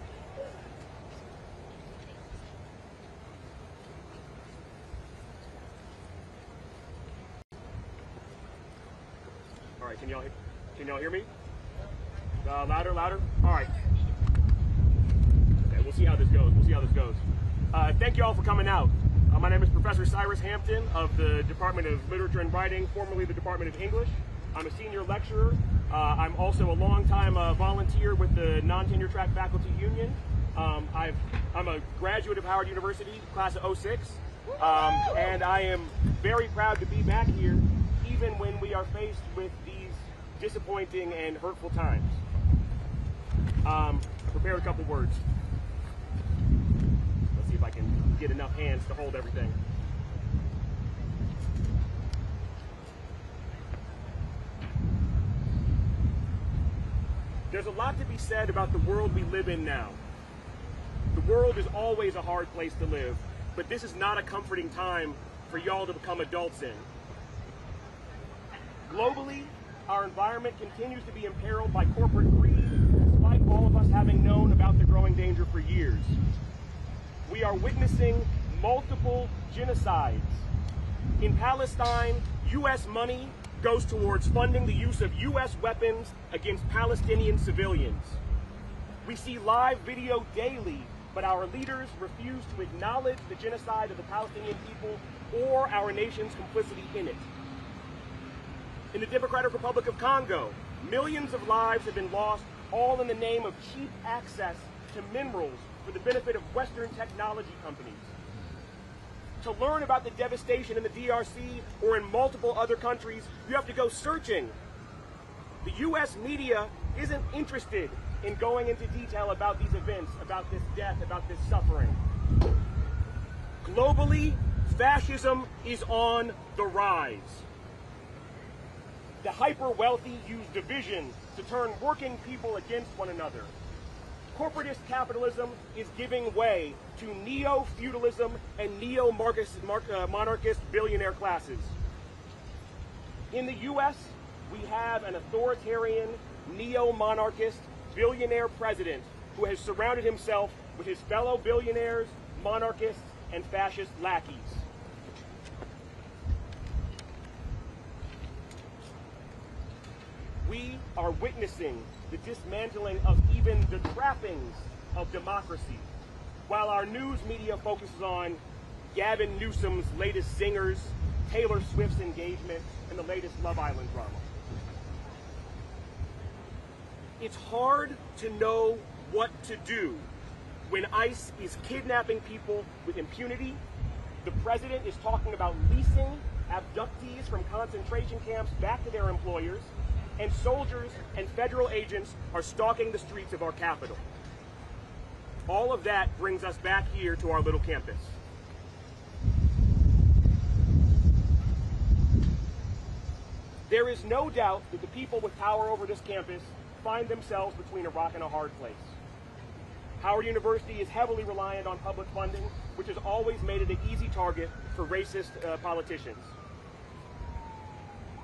[SPEAKER 8] All right, can y'all hear me? Louder. All right. Okay, we'll see how this goes. Thank you all for coming out.
[SPEAKER 18] My name is Professor Cyrus Hampton of the Department of Literature and Writing, formerly the Department of English. I'm a senior lecturer. I'm also a longtime volunteer with the non-tenure track faculty union. I'm a graduate of Howard University, class of 06, and I am very proud to be back here, even when we are faced with these disappointing and hurtful times. Prepared a couple words. Let's see if I can get enough hands to hold everything. There's a lot to be said about the world we live in now. The world is always a hard place to live, but this is not a comforting time for y'all to become adults in. Globally, our environment continues to be imperiled by corporate greed, despite all of us having known about the growing danger for years. We are witnessing multiple genocides. In Palestine, U.S. money goes towards funding the use of U.S. weapons against Palestinian civilians. We see live video daily, but our leaders refuse to acknowledge the genocide of the Palestinian people or our nation's complicity in it. In the Democratic Republic of Congo, millions of lives have been lost, all in the name of cheap access to minerals for the benefit of Western technology companies. To learn about the devastation in the DRC or in multiple other countries, you have to go searching. The U.S. media isn't interested in going into detail about these events, about this death, about this suffering. Globally, fascism is on the rise. The hyper-wealthy use division to turn working people against one another. Corporatist capitalism is giving way to neo-feudalism and neo-monarchist billionaire classes. In the U.S., we have an authoritarian, neo-monarchist billionaire president who has surrounded himself with his fellow billionaires, monarchists, and fascist lackeys. We are witnessing the dismantling of even the trappings of democracy, while our news media focuses on Gavin Newsom's latest singers, Taylor Swift's engagement, and the latest Love Island drama. It's hard to know what to do when ICE is kidnapping people with impunity, the president is talking about leasing abductees from concentration camps back to their employers, and soldiers and federal agents are stalking the streets of our capital. All of that brings us back here to our little campus. There is no doubt that the people with power over this campus find themselves between a rock and a hard place. Howard University is heavily reliant on public funding, which has always made it an easy target for racist politicians.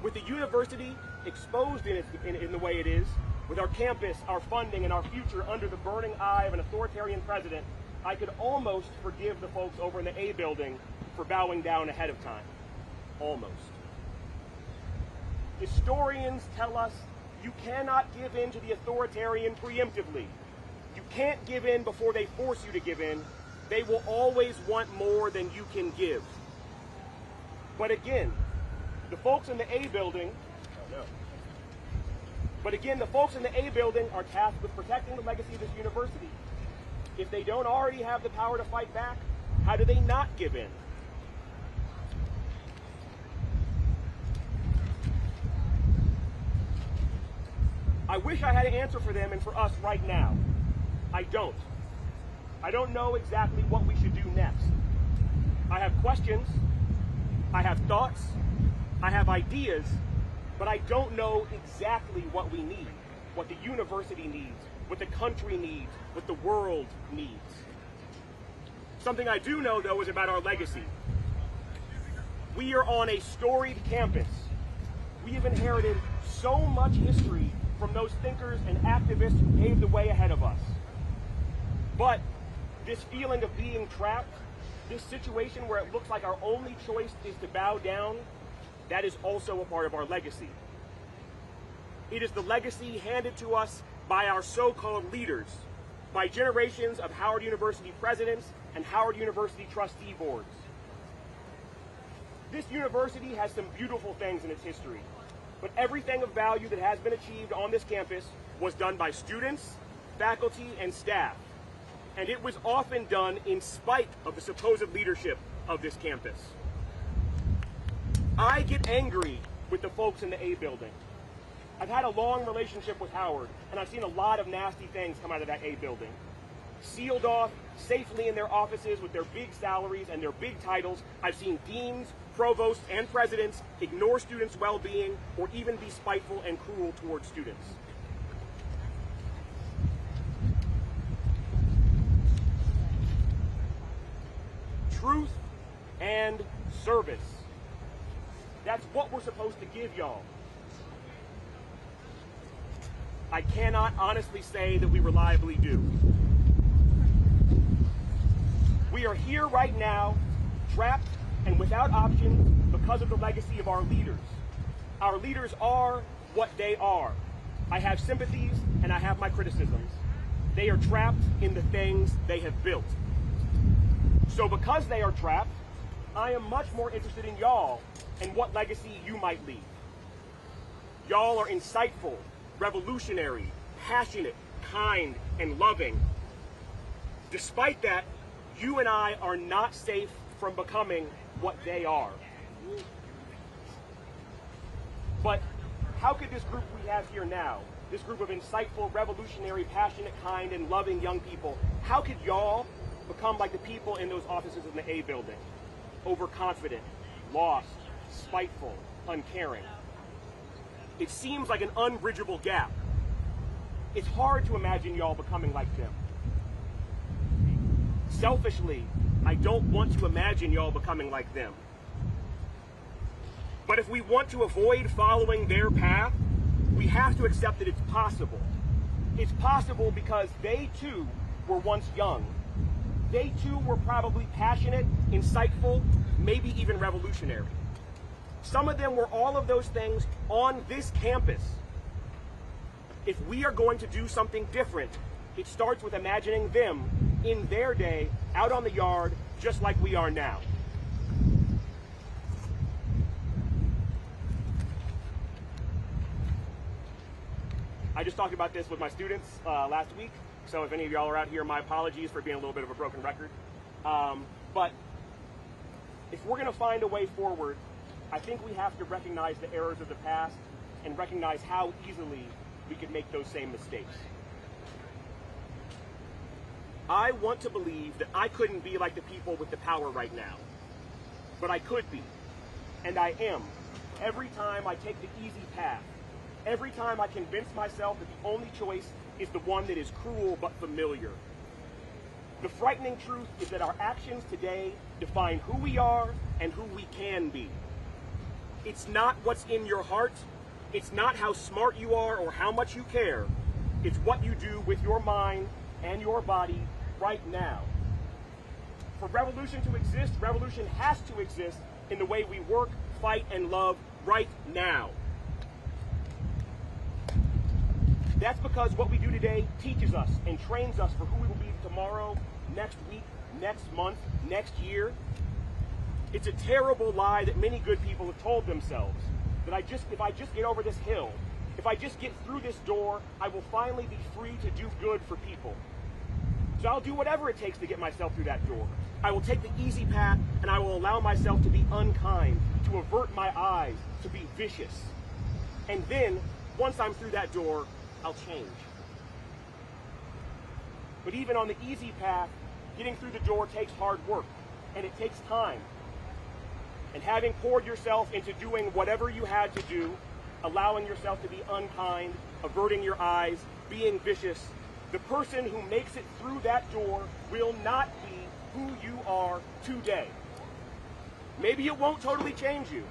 [SPEAKER 18] With the university exposed in the way it is, with our campus, our funding, and our future under the burning eye of an authoritarian president, I could almost forgive the folks over in the A building for bowing down ahead of time. Almost. Historians tell us you cannot give in to the authoritarian preemptively. You can't give in before they force you to give in. They will always want more than you can give. But again, the folks in the A building, are tasked with protecting the legacy of this university. If they don't already have the power to fight back, how do they not give in? I wish I had an answer for them and for us right now. I don't. I don't know exactly what we should do next. I have questions, I have thoughts, I have ideas, but I don't know exactly what we need, what the university needs, what the country needs, what the world needs. Something I do know, though, is about our legacy. We are on a storied campus. We have inherited so much history from those thinkers and activists who paved the way ahead of us. But this feeling of being trapped, this situation where it looks like our only choice is to bow down, that is also a part of our legacy. It is the legacy handed to us by our so-called leaders, by generations of Howard University presidents and Howard University trustee boards. This university has some beautiful things in its history, but everything of value that has been achieved on this campus was done by students, faculty, and staff, and it was often done in spite of the supposed leadership of this campus. I get angry with the folks in the A building. I've had a long relationship with Howard, and I've seen a lot of nasty things come out of that A building. Sealed off safely in their offices with their big salaries and their big titles, I've seen deans, provosts, and presidents ignore students' well-being or even be spiteful and cruel towards students. Truth and service. That's what we're supposed to give y'all. I cannot honestly say that we reliably do. We are here right now, trapped and without options because of the legacy of our leaders. Our leaders are what they are. I have sympathies and I have my criticisms. They are trapped in the things they have built. So because they are trapped, I am much more interested in y'all and what legacy you might leave. Y'all are insightful, revolutionary, passionate, kind, and loving. Despite that, you and I are not safe from becoming what they are. But how could this group we have here now, this group of insightful, revolutionary, passionate, kind, and loving young people, how could y'all become like the people in those offices in the A building? Overconfident, lost, spiteful, uncaring. It seems like an unbridgeable gap. It's hard to imagine y'all becoming like them. Selfishly, I don't want to imagine y'all becoming like them. But if we want to avoid following their path, we have to accept that it's possible. It's possible because they too were once young. They too were probably passionate, insightful, maybe even revolutionary. Some of them were all of those things on this campus. If we are going to do something different, it starts with imagining them in their day, out on the yard, just like we are now. I just talked about this with my students last week, so if any of y'all are out here, my apologies for being a little bit of a broken record. But if we're going to find a way forward, I think we have to recognize the errors of the past and recognize how easily we could make those same mistakes. I want to believe that I couldn't be like the people with the power right now, but I could be, and I am, every time I take the easy path, every time I convince myself that the only choice is the one that is cruel but familiar. The frightening truth is that our actions today define who we are and who we can be. It's not what's in your heart, it's not how smart you are or how much you care, it's what you do with your mind and your body right now. For revolution to exist, revolution has to exist in the way we work, fight, and love right now. That's because what we do today teaches us and trains us for who we will be tomorrow, next week, next month, next year. It's a terrible lie that many good people have told themselves, that if I just get over this hill, if I just get through this door, I will finally be free to do good for people. So I'll do whatever it takes to get myself through that door. I will take the easy path, and I will allow myself to be unkind, to avert my eyes, to be vicious. And then, once I'm through that door, I'll change. But even on the easy path, getting through the door takes hard work, and it takes time. And having poured yourself into doing whatever you had to do, allowing yourself to be unkind, averting your eyes, being vicious, the person who makes it through that door will not be who you are today. Maybe it won't totally change you.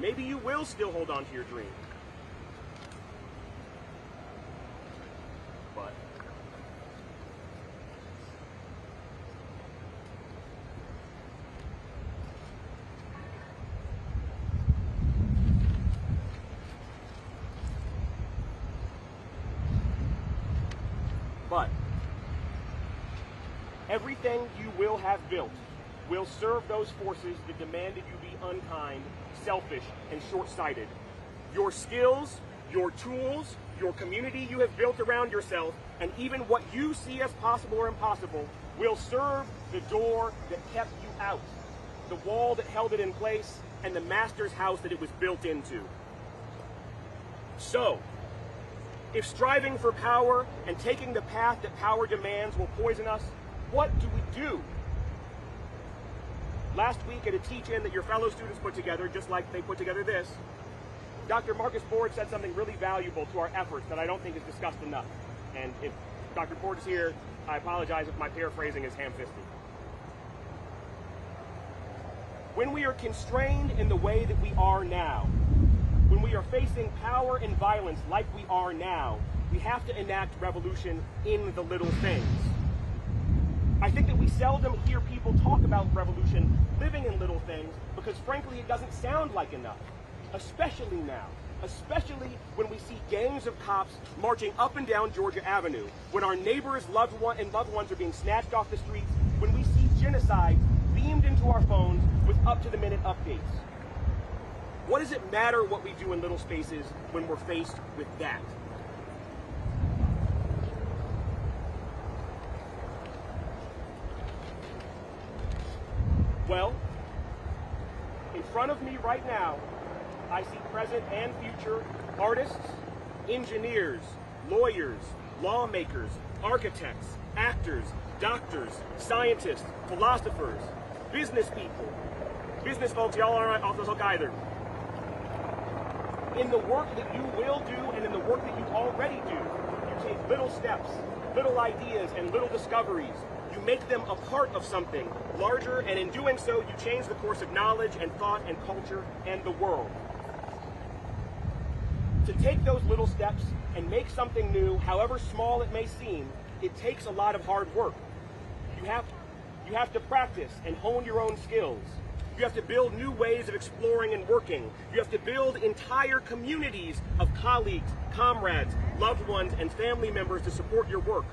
[SPEAKER 18] Maybe you will still hold on to your dream. But everything you will have built will serve those forces that demanded you be unkind, selfish, and short-sighted. Your skills, your tools, your community you have built around yourself, and even what you see as possible or impossible will serve the door that kept you out, the wall that held it in place, and the master's house that it was built into. So, if striving for power and taking the path that power demands will poison us, what do we do? Last week at a teach-in that your fellow students put together, just like they put together this, Dr. Marcus Ford said something really valuable to our efforts that I don't think is discussed enough. And if Dr. Ford is here, I apologize if my paraphrasing is ham-fisted. When we are constrained in the way that we are now, when we are facing power and violence like we are now, we have to enact revolution in the little things. I think that we seldom hear people talk about revolution living in little things because, frankly, it doesn't sound like enough, especially now, especially when we see gangs of cops marching up and down Georgia Avenue, when our neighbors' loved ones are being snatched off the streets, when we see genocide beamed into our phones with up-to-the-minute updates. What does it matter what we do in little spaces when we're faced with that? Well, in front of me right now, I see present and future artists, engineers, lawyers, lawmakers, architects, actors, doctors, scientists, philosophers, business people. Business folks, y'all aren't off the hook either. In the work that you will do and in the work that you already do, you take little steps, little ideas, and little discoveries. You make them a part of something larger, and in doing so, you change the course of knowledge and thought and culture and the world. To take those little steps and make something new, however small it may seem, it takes a lot of hard work. You have to practice and hone your own skills. You have to build new ways of exploring and working. You have to build entire communities of colleagues, comrades, loved ones, and family members to support your work.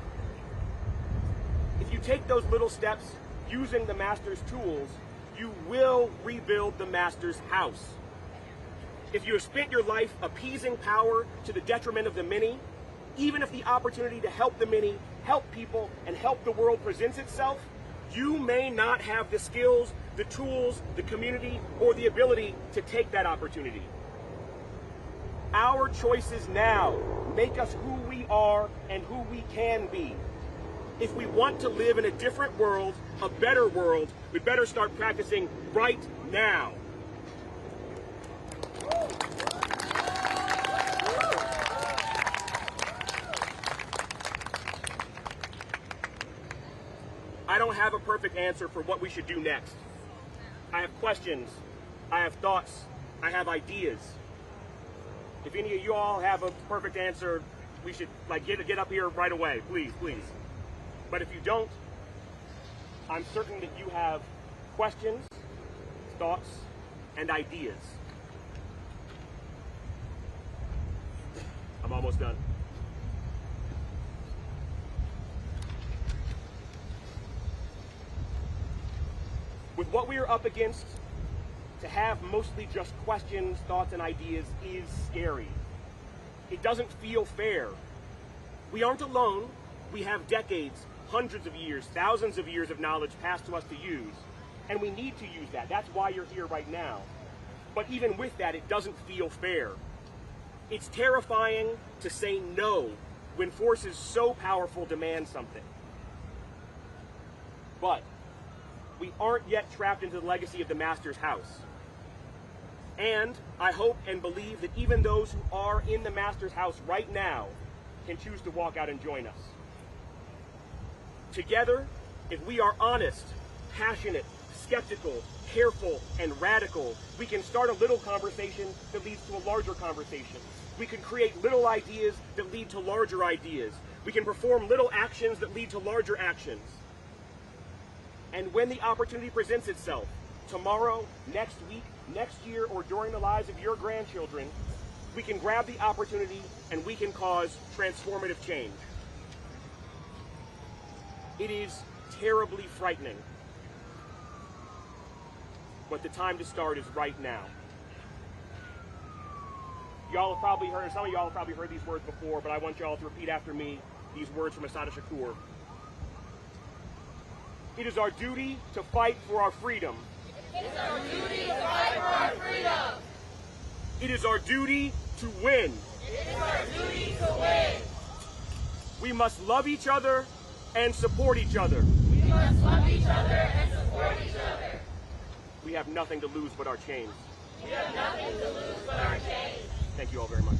[SPEAKER 18] If you take those little steps using the master's tools, you will rebuild the master's house. If you have spent your life appeasing power to the detriment of the many, even if the opportunity to help the many, help people, and help the world presents itself, you may not have the skills, the tools, the community, or the ability to take that opportunity. Our choices now make us who we are and who we can be. If we want to live in a different world, a better world, we better start practicing right now. I don't have a perfect answer for what we should do next. I have questions, I have thoughts, I have ideas. If any of you all have a perfect answer, we should get up here right away, please, please. But if you don't, I'm certain that you have questions, thoughts, and ideas. I'm almost done. With what we are up against, to have mostly just questions, thoughts, and ideas is scary. It doesn't feel fair. We aren't alone. We have decades, hundreds of years, thousands of years of knowledge passed to us to use, and we need to use that. That's why you're here right now. But even with that, it doesn't feel fair. It's terrifying to say no when forces so powerful demand something. But we aren't yet trapped into the legacy of the master's house. And I hope and believe that even those who are in the master's house right now can choose to walk out and join us. Together, if we are honest, passionate, skeptical, careful, and radical, we can start a little conversation that leads to a larger conversation. We can create little ideas that lead to larger ideas. We can perform little actions that lead to larger actions. And when the opportunity presents itself, tomorrow, next week, next year, or during the lives of your grandchildren, we can grab the opportunity and we can cause transformative change. It is terribly frightening. but the time to start is right now. Y'all have probably heard, some of y'all have probably heard these words before, but I want y'all to repeat after me these words from Assata Shakur. It is our duty to fight for our freedom.
[SPEAKER 1] It is our duty to fight for our freedom.
[SPEAKER 18] It is our duty to win.
[SPEAKER 1] It is our duty to win.
[SPEAKER 18] We must love each other and support each other.
[SPEAKER 1] We must love each other and support each other.
[SPEAKER 18] We have nothing to lose but our chains.
[SPEAKER 1] We have nothing to lose but our chains.
[SPEAKER 18] Thank you all very much.